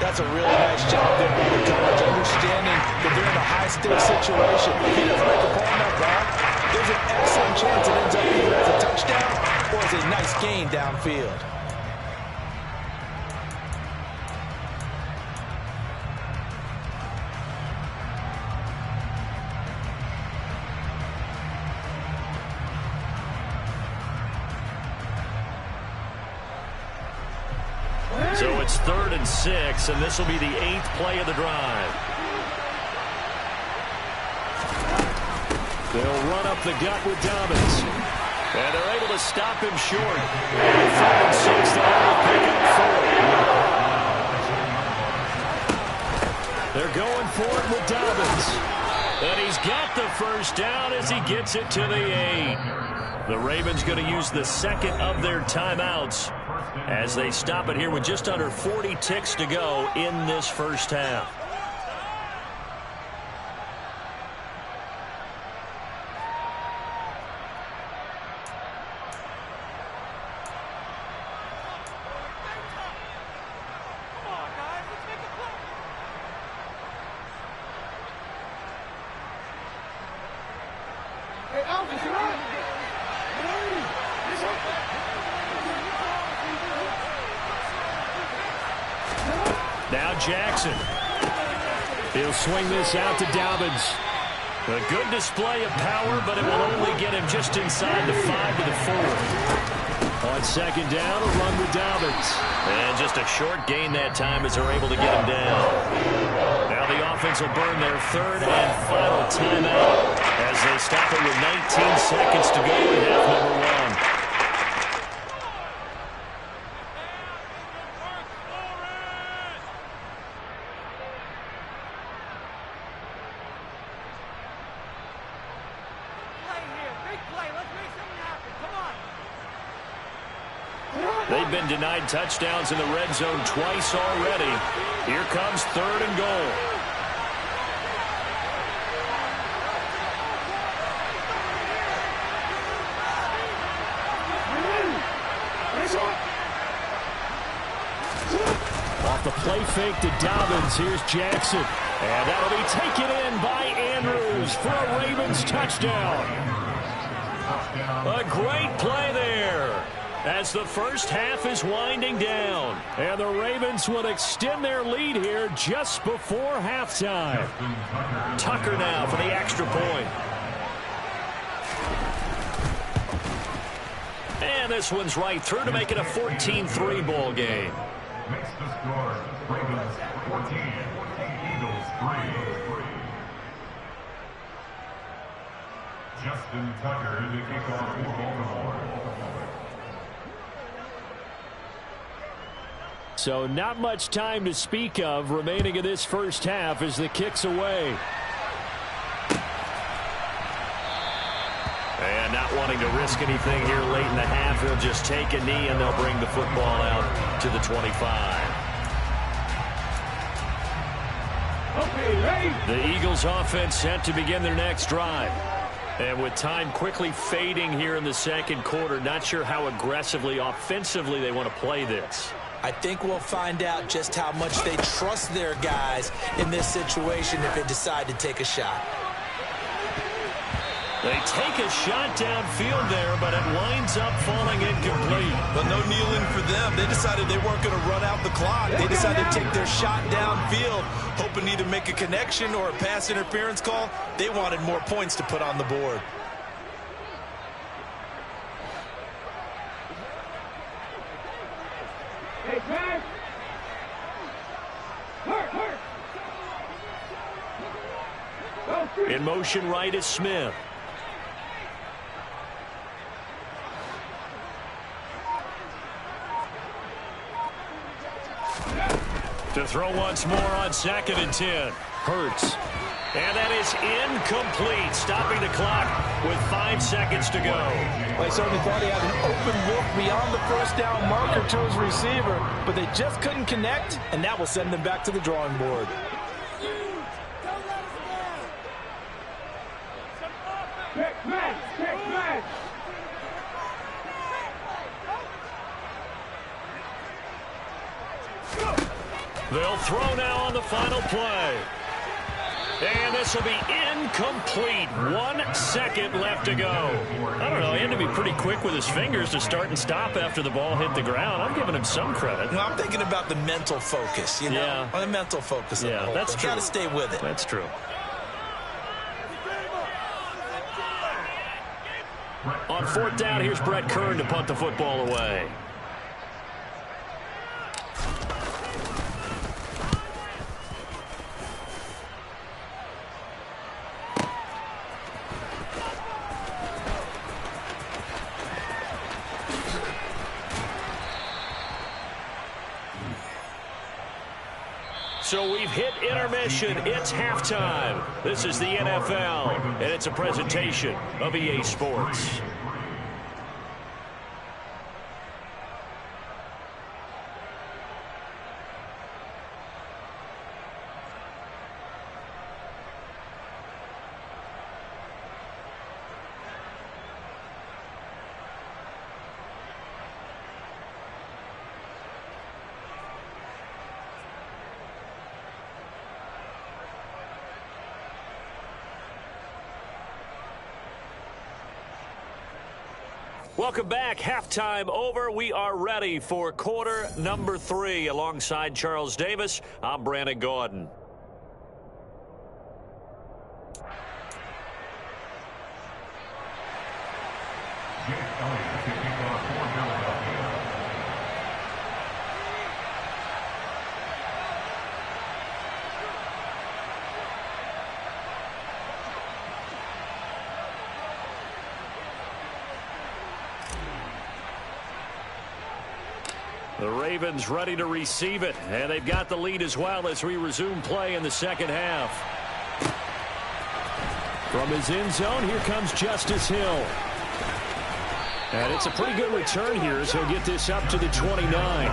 That's a really nice job there by the coach, understanding that they're in a high-stakes situation. If he doesn't make a play on that ball, there's an excellent chance it ends up either as a touchdown or as a nice gain downfield. So it's 3rd and 6, and this will be the 8th play of the drive. They'll run up the gut with Dobbins. And they're able to stop him short. And 3rd and 6, they'll only pick up 4. They're going for it with Dobbins. And he's got the 1st down as he gets it to the 8. The Ravens going to use the 2nd of their timeouts as they stop it here with just under 40 ticks to go in this first half. Now Jackson. He'll swing this out to Dobbins. A good display of power, but it will only get him just inside the 5 to the 4. On 2nd down, a run with Dobbins. And just a short gain that time as they're able to get him down. Now the offense will burn their 3rd and final timeout as they stop it with 19 seconds to go in half number 1. They've been denied touchdowns in the red zone twice already. Here comes 3rd and goal. Off the play fake to Dobbins. Here's Jackson. And that'll be taken in by Andrews for a Ravens touchdown. A great play there as the first half is winding down. And the Ravens will extend their lead here just before halftime. Tucker now for the extra point. And this one's right through to make it a 14-3 ball game. makes the score Ravens 14, Eagles 3. Justin Tucker to kick off for Baltimore. So not much time to speak of remaining in this first half as the kick's away. And not wanting to risk anything here late in the half, they'll just take a knee and they'll bring the football out to the 25. Okay, ready? The Eagles offense set to begin their next drive. And with time quickly fading here in the second quarter, not sure how aggressively, offensively they want to play this. I think we'll find out just how much they trust their guys in this situation if they decide to take a shot. They take a shot downfield there, but it winds up falling incomplete. But no kneeling for them. They decided they weren't going to run out the clock. They decided to take their shot downfield, hoping to either make a connection or a pass interference call. They wanted more points to put on the board. Hey, man. Hurt. In motion right is Smith. To throw once more on 2nd and 10. Hurts. And that is incomplete, stopping the clock with 5 seconds to go. Well, he certainly thought he had an open look beyond the first down marker to his receiver, but they just couldn't connect, and that will send them back to the drawing board. Check man. They'll throw now on the final play. And this will be incomplete. 1 second left to go. I don't know. He had to be pretty quick with his fingers to start and stop after the ball hit the ground. I'm giving him some credit. Well, I'm thinking about the mental focus, you know? Yeah. The mental focus. Yeah, that's true. Got to stay with it. That's true. On 4th down, here's Brett Kern to punt the football away. So we've hit intermission. It's halftime. This is the NFL, and it's a presentation of EA Sports. Welcome back. Halftime over. We are ready for quarter number 3. Alongside Charles Davis, I'm Brandon Gordon. The Ravens ready to receive it, and they've got the lead as well as we resume play in the second half. From his end zone, here comes Justice Hill. And it's a pretty good return here as he'll get this up to the 29.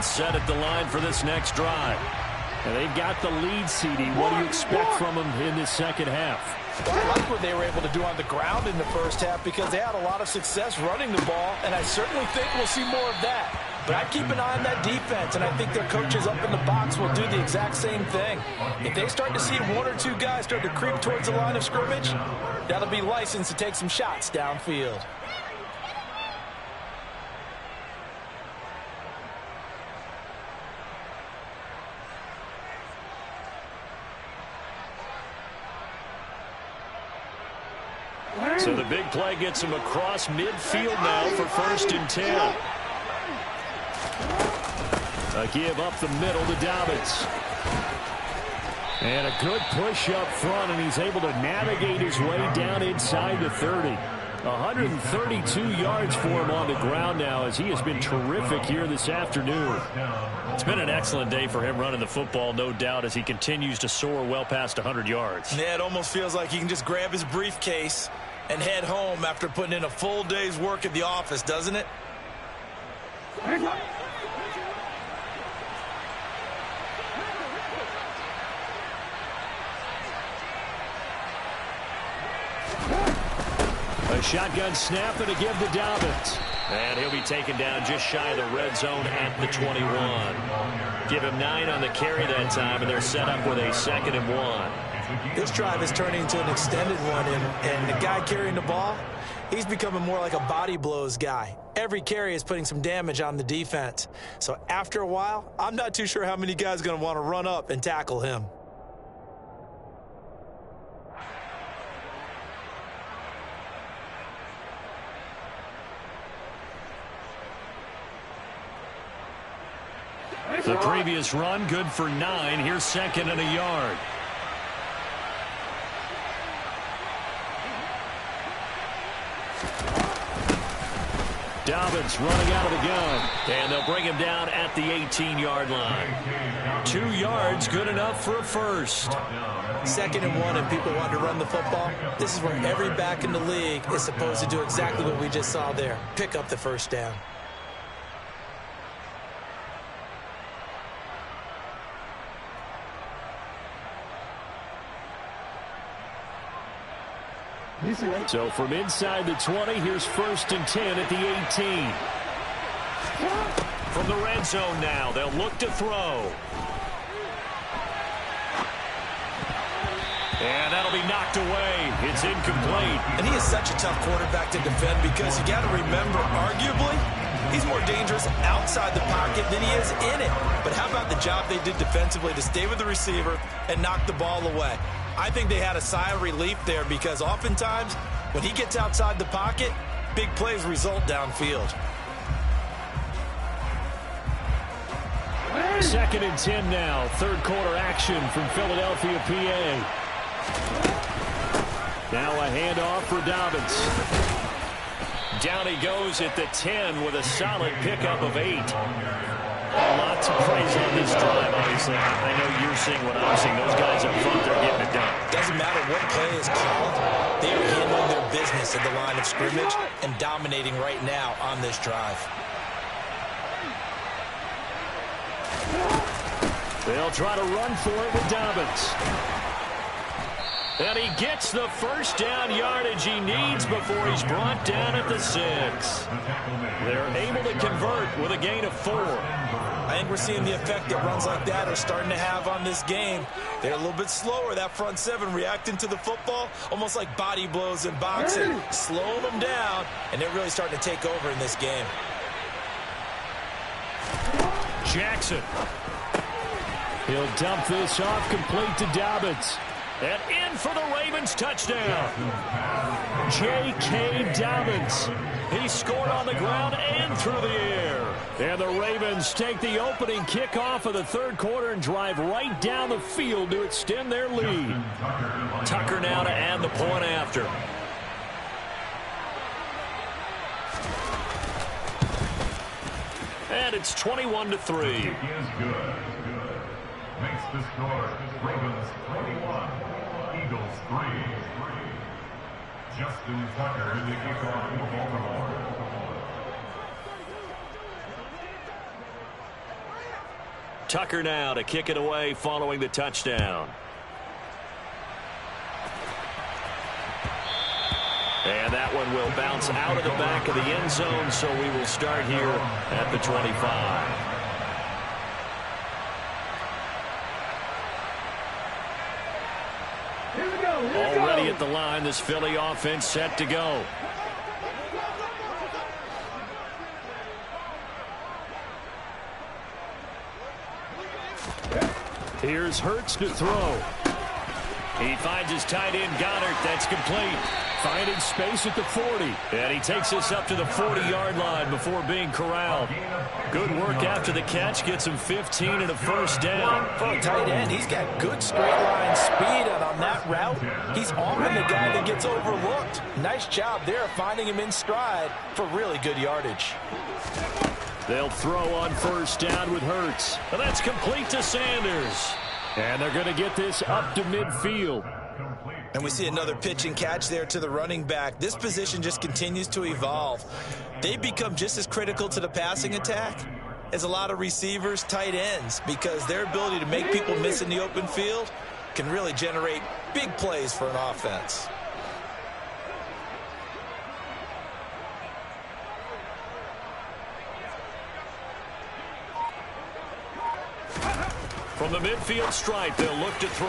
Set at the line for this next drive. And they've got the lead, CD. What do you expect from them in this second half? Well, I like what they were able to do on the ground in the first half because they had a lot of success running the ball, and I certainly think we'll see more of that. But I'd keep an eye on that defense, and I think their coaches up in the box will do the exact same thing. If they start to see one or two guys start to creep towards the line of scrimmage, that'll be license to take some shots downfield. So the big play gets him across midfield now for 1st and 10. A give up the middle to Dobbins. And a good push up front, and he's able to navigate his way down inside the 30. 132 yards for him on the ground now, as he has been terrific here this afternoon. It's been an excellent day for him running the football, no doubt, as he continues to soar well past 100 yards. Yeah, it almost feels like he can just grab his briefcase and head home after putting in a full day's work at the office, doesn't it? A shotgun snap and a give to Dobbins. And he'll be taken down just shy of the red zone at the 21. Give him 9 on the carry that time, and they're set up with a 2nd and 1. This drive is turning into an extended one, and the guy carrying the ball, he's becoming more like a body blows guy. Every carry is putting some damage on the defense. So after a while, I'm not too sure how many guys are going to want to run up and tackle him. The previous run, good for 9. Here's 2nd and a yard. Dobbins running out of the gun. And they'll bring him down at the 18-yard line. 2 yards, good enough for a first. 2nd and 1, and people want to run the football. This is where every back in the league is supposed to do exactly what we just saw there. Pick up the first down. So from inside the 20, here's 1st and 10 at the 18. From the red zone now, they'll look to throw. And that'll be knocked away. It's incomplete. And he is such a tough quarterback to defend because you got to remember, arguably, he's more dangerous outside the pocket than he is in it. But how about the job they did defensively to stay with the receiver and knock the ball away? I think they had a sigh of relief there because oftentimes when he gets outside the pocket, big plays result downfield. 2nd and 10 now. 3rd quarter action from Philadelphia, PA. Now a handoff for Dobbins. Down he goes at the 10 with a solid pickup of 8. Lots of praise on this drive, obviously. I know you're seeing what I'm seeing. Those guys up front, they're getting it done. Doesn't matter what play is called. They are handling their business at the line of scrimmage and dominating right now on this drive. They'll try to run for it with Dobbins. And he gets the first down yardage he needs before he's brought down at the 6. They're able to convert with a gain of 4. I think we're seeing the effect that runs like that are starting to have on this game. They're a little bit slower, that front 7, reacting to the football, almost like body blows in boxing, slowing them down, and they're really starting to take over in this game. Jackson. He'll dump this off, complete to Dobbins. And in for the Ravens touchdown. J.K. Dobbins. He scored on the ground and through the air. And the Ravens take the opening kickoff of the 3rd quarter and drive right down the field to extend their lead. Tucker now to add the point after. And it's 21-3. Makes the score Ravens 21, Eagles 3. Justin Tucker, the kickoff for Baltimore. Tucker now to kick it away following the touchdown. And that one will bounce out of the back of the end zone, so we will start here at the 25. Already at the line, this Philly offense set to go. Here's Hurts to throw. He finds his tight end, Goddard. That's complete. Finding space at the 40. And he takes us up to the 40-yard line before being corralled. Good work after the catch. Gets him 15 and a first down. For a tight end, he's got good straight line speed, and on that route, he's often the guy that gets overlooked. Nice job there finding him in stride for really good yardage. They'll throw on first down with Hurts. And that's complete to Sanders. And they're going to get this up to midfield. And we see another pitch and catch there to the running back. This position just continues to evolve. They become just as critical to the passing attack as a lot of receivers, tight ends, because their ability to make people miss in the open field can really generate big plays for an offense. From the midfield stripe, they'll look to throw.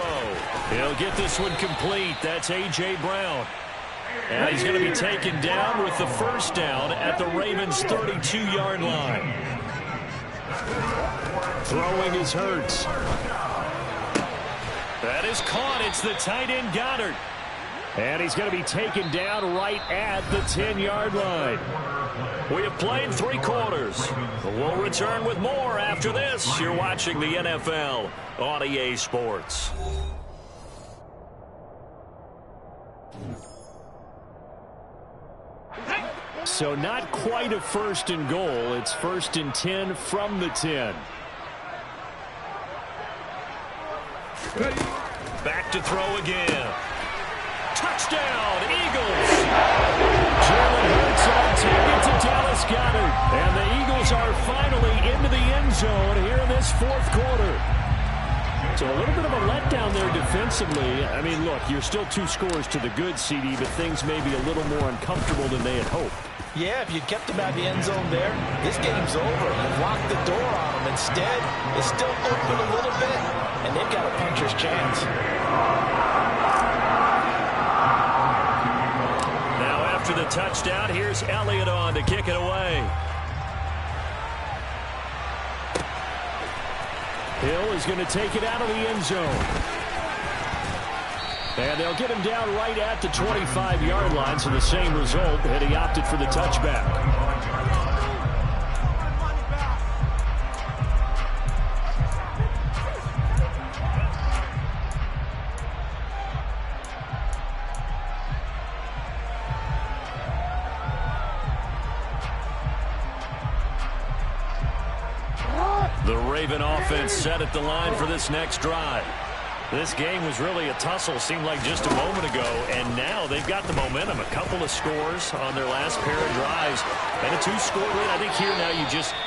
He'll get this one complete. That's A.J. Brown. And he's going to be taken down with the first down at the Ravens' 32-yard line. Throwing is Hurts. That is caught. It's the tight end, Goddard. And he's going to be taken down right at the 10-yard line. We have played 3 quarters. We'll return with more after this. You're watching the NFL on EA Sports. So not quite a first and goal. It's first and 10 from the 10. Back to throw again. Touchdown, Eagles. Jalen Hurts on target to Dallas Goedert. And the Eagles are finally into the end zone here in this fourth quarter. So a little bit of a letdown there defensively. I mean, look, you're still 2 scores to the good, CD, but things may be a little more uncomfortable than they had hoped. Yeah, if you kept them out of the end zone there, this game's over. You've locked the door on them. Instead, it's still open a little bit, and they've got a puncher's chance. Now after the touchdown, here's Elliott on to kick it away. Hill is going to take it out of the end zone. And they'll get him down right at the 25-yard line, so the same result, and he opted for the touchback. The Raven offense set at the line for this next drive. This game was really a tussle, seemed like just a moment ago, and now they've got the momentum. A couple of scores on their last pair of drives, and a 2-score lead. I think here now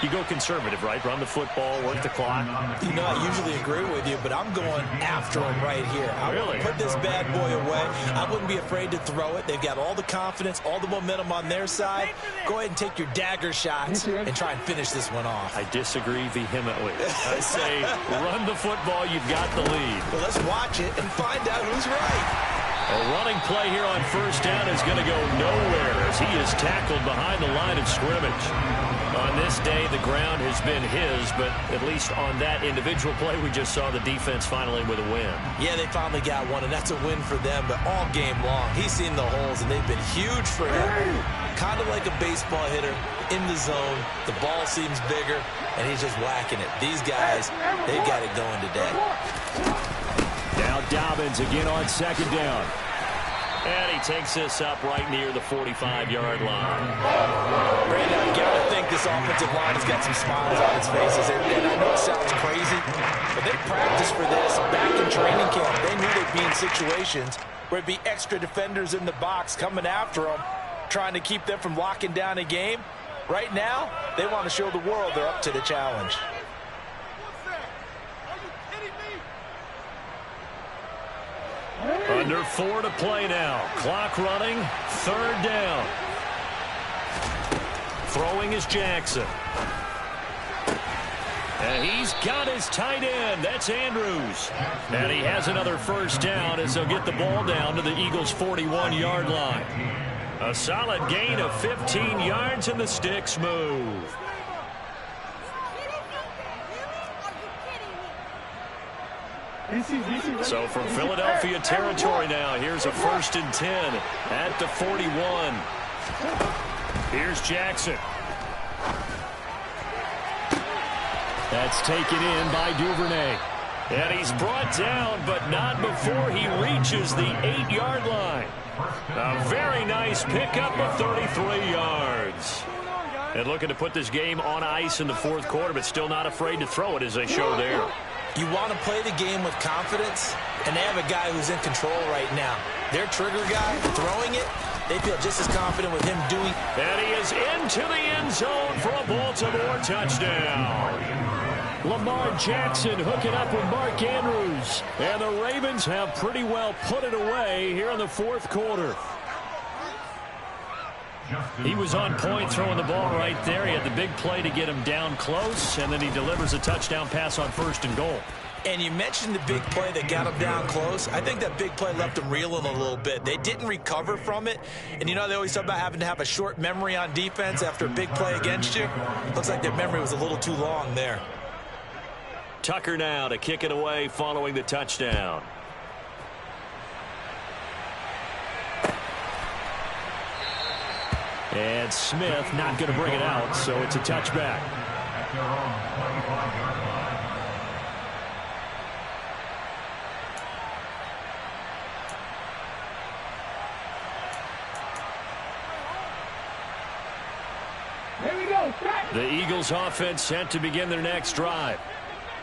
you go conservative, right? Run the football, work the clock. You know, I usually agree with you, but I'm going after him right here. I want to put this bad boy away. I wouldn't be afraid to throw it. They've got all the confidence, all the momentum on their side. Go ahead and take your dagger shots and try and finish this one off. I disagree vehemently. I say run the football. You've got the lead. Well, let's watch it and find out who's right. A running play here on first down is going to go nowhere as he is tackled behind the line of scrimmage. On this day, the ground has been his, but at least on that individual play, we just saw the defense finally with a win. Yeah, they finally got one, and that's a win for them, but all game long, he's seen the holes, and they've been huge for him. Kind of like a baseball hitter in the zone. The ball seems bigger, and he's just whacking it. These guys, they've got it going today. Now Dobbins again on second down. And he takes this up right near the 45-yard line. Brandon, you got to think this offensive line has got some smiles on its faces. And I know it sounds crazy, but they practiced for this back in training camp. They knew they'd be in situations where it'd be extra defenders in the box coming after them, trying to keep them from locking down a game. Right now, they want to show the world they're up to the challenge. Under 4 to play now. Clock running. 3rd down. Throwing is Jackson. And he's got his tight end. That's Andrews. And he has another 1st down as they'll get the ball down to the Eagles' 41-yard line. A solid gain of 15 yards, and the sticks move. So from Philadelphia territory now, here's a 1st and 10 at the 41. Here's Jackson. That's taken in by Duvernay. And he's brought down, but not before he reaches the 8-yard line. A very nice pickup of 33 yards. And looking to put this game on ice in the 4th quarter, but still not afraid to throw it as they show there. You want to play the game with confidence, and they have a guy who's in control right now. Their trigger guy throwing it, they feel just as confident with him doing. And he is into the end zone for a Baltimore touchdown. Lamar Jackson hooking up with Mark Andrews. And the Ravens have pretty well put it away here in the 4th quarter. He was on point throwing the ball right there. He had the big play to get him down close, and then he delivers a touchdown pass on 1st and goal. And you mentioned the big play that got him down close. I think that big play left him reeling a little bit. They didn't recover from it. And you know they always talk about having to have a short memory on defense after a big play against you. Looks like their memory was a little too long there. Tucker now to kick it away following the touchdown. And Smith not going to bring it out, so it's a touchback. Here we go. The Eagles offense set to begin their next drive.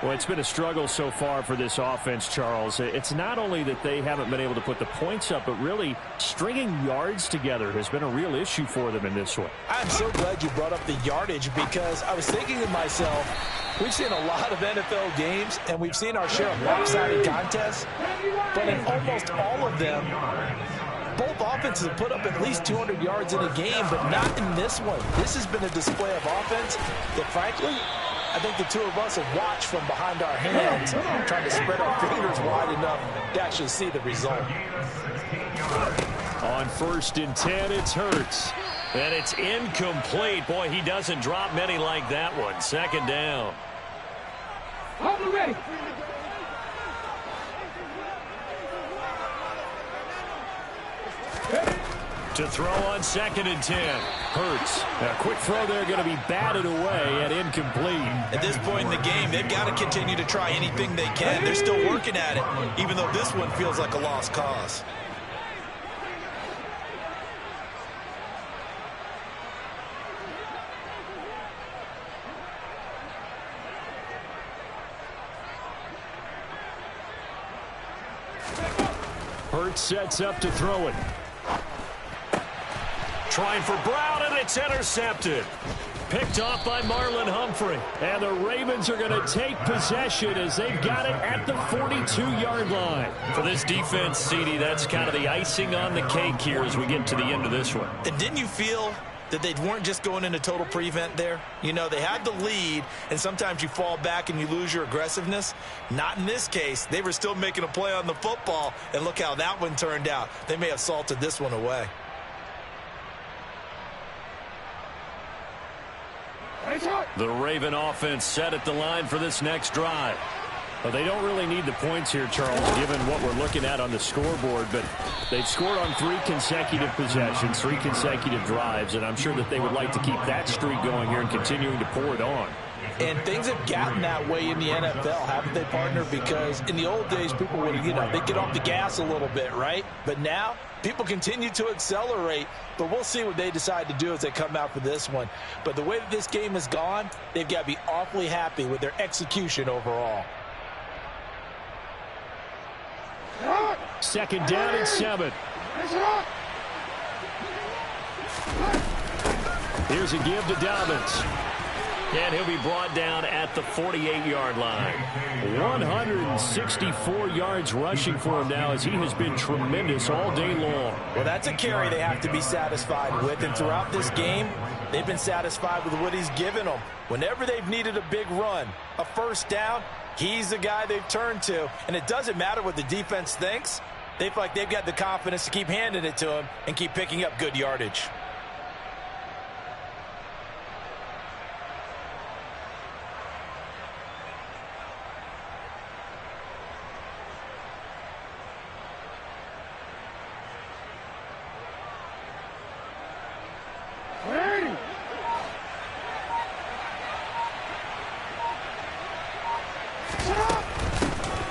Well, it's been a struggle so far for this offense, Charles. It's not only that they haven't been able to put the points up, but really stringing yards together has been a real issue for them in this one. I'm so glad you brought up the yardage, because I was thinking to myself, we've seen a lot of NFL games, and we've seen our share of lopsided contests, but in almost all of them, both offenses have put up at least 200 yards in a game, but not in this one. This has been a display of offense that, frankly, I think the two of us have watched from behind our hands, trying to spread our fingers wide enough to actually see the result. On 1st and 10, it's Hurts. And it's incomplete. Boy, he doesn't drop many like that one. 2nd down. Hold ready. To throw on 2nd and 10. Hurts. A quick throw there going to be batted away and incomplete. At this point in the game, they've got to continue to try anything they can. They're still working at it, even though this one feels like a lost cause. Hurts sets up to throw it. Trying for Brown, and it's intercepted. Picked off by Marlon Humphrey. And the Ravens are going to take possession as they've got it at the 42-yard line. For this defense, CD, that's kind of the icing on the cake here as we get to the end of this one. And didn't you feel that they weren't just going into total prevent there? You know, they had the lead, and sometimes you fall back and you lose your aggressiveness. Not in this case. They were still making a play on the football, and look how that one turned out. They may have salted this one away. The Raven offense set at the line for this next drive. Well, they don't really need the points here, Charles, given what we're looking at on the scoreboard, but they've scored on 3 consecutive possessions, 3 consecutive drives, and I'm sure that they would like to keep that streak going here and continuing to pour it on. And things have gotten that way in the NFL, haven't they, partner? Because in the old days, people would, they'd get off the gas a little bit, right? But now, people continue to accelerate, but we'll see what they decide to do as they come out for this one. But the way that this game has gone, they've got to be awfully happy with their execution overall. 2nd down and 7. Here's a give to Dobbins. And he'll be brought down at the 48-yard line. 164 yards rushing for him now as he has been tremendous all day long. Well, that's a carry they have to be satisfied with. And throughout this game, they've been satisfied with what he's given them. Whenever they've needed a big run, a first down, he's the guy they've turned to. And it doesn't matter what the defense thinks. They feel like they've got the confidence to keep handing it to him and keep picking up good yardage.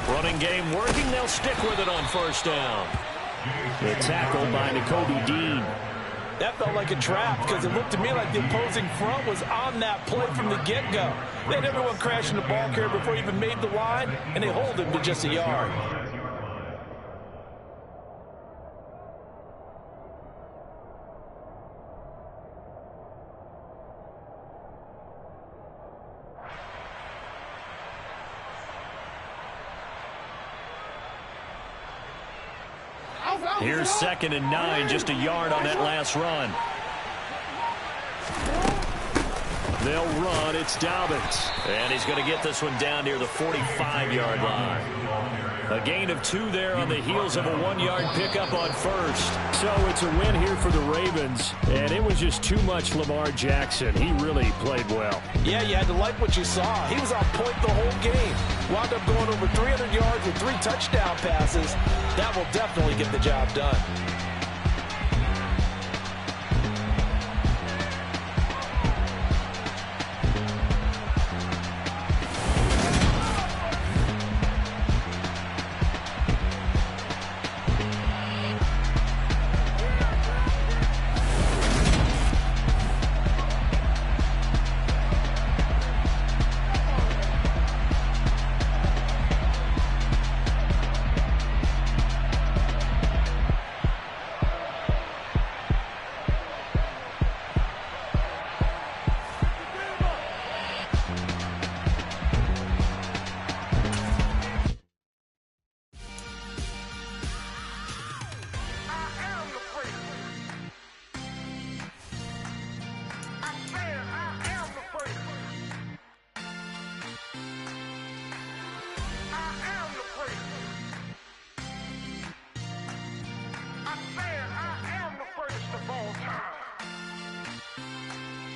Running game working. They'll stick with it on first down. The tackle by Nakobe Dean. That felt like a trap because it looked to me like the opposing front was on that play from the get-go. They had everyone crashing the ball carrier before he even made the line, and they hold him to just a yard. Here's 2nd and 9, just a yard on that last run. They'll run. It's Dobbins. And he's going to get this one down near the 45-yard line. A gain of 2 there on the heels of a 1-yard pickup on first. So it's a win here for the Ravens, and it was just too much Lamar Jackson. He really played well. Yeah, you had to like what you saw. He was on point the whole game. Wound up going over 300 yards with 3 touchdown passes. That will definitely get the job done.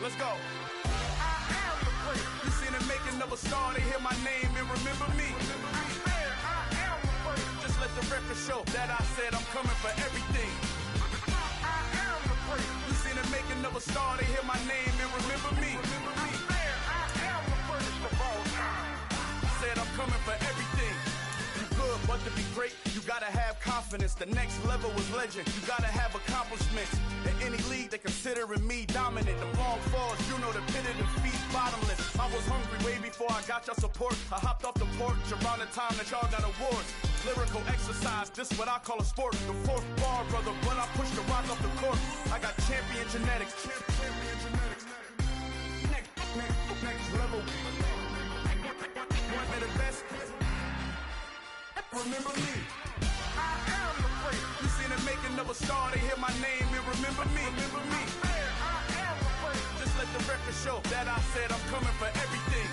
Let's go. I am the great. You seen the making of a star, they hear my name and remember me. I am the great. Just let the record show that I said I'm coming for everything. I am the great. You seen the making of a star, they hear my name and remember me. I am the greatest of all time. Said I'm coming for everything. You good, but to be great, you gotta have confidence. The next level was legend. You gotta have accomplishments. In any league, they considering me dominant. The long falls, you know the pit of defeat, bottomless. I was hungry way before I got your support. I hopped off the porch around the time that y'all got awards. Lyrical exercise, this what I call a sport. The 4th bar, brother, when I push the rock off the court. I got champion genetics. Next level. One of the best. Remember me. I am the great. You seen the making of a star, they hear my name and remember me. I am the great. Just let the record show that I said I'm coming for everything.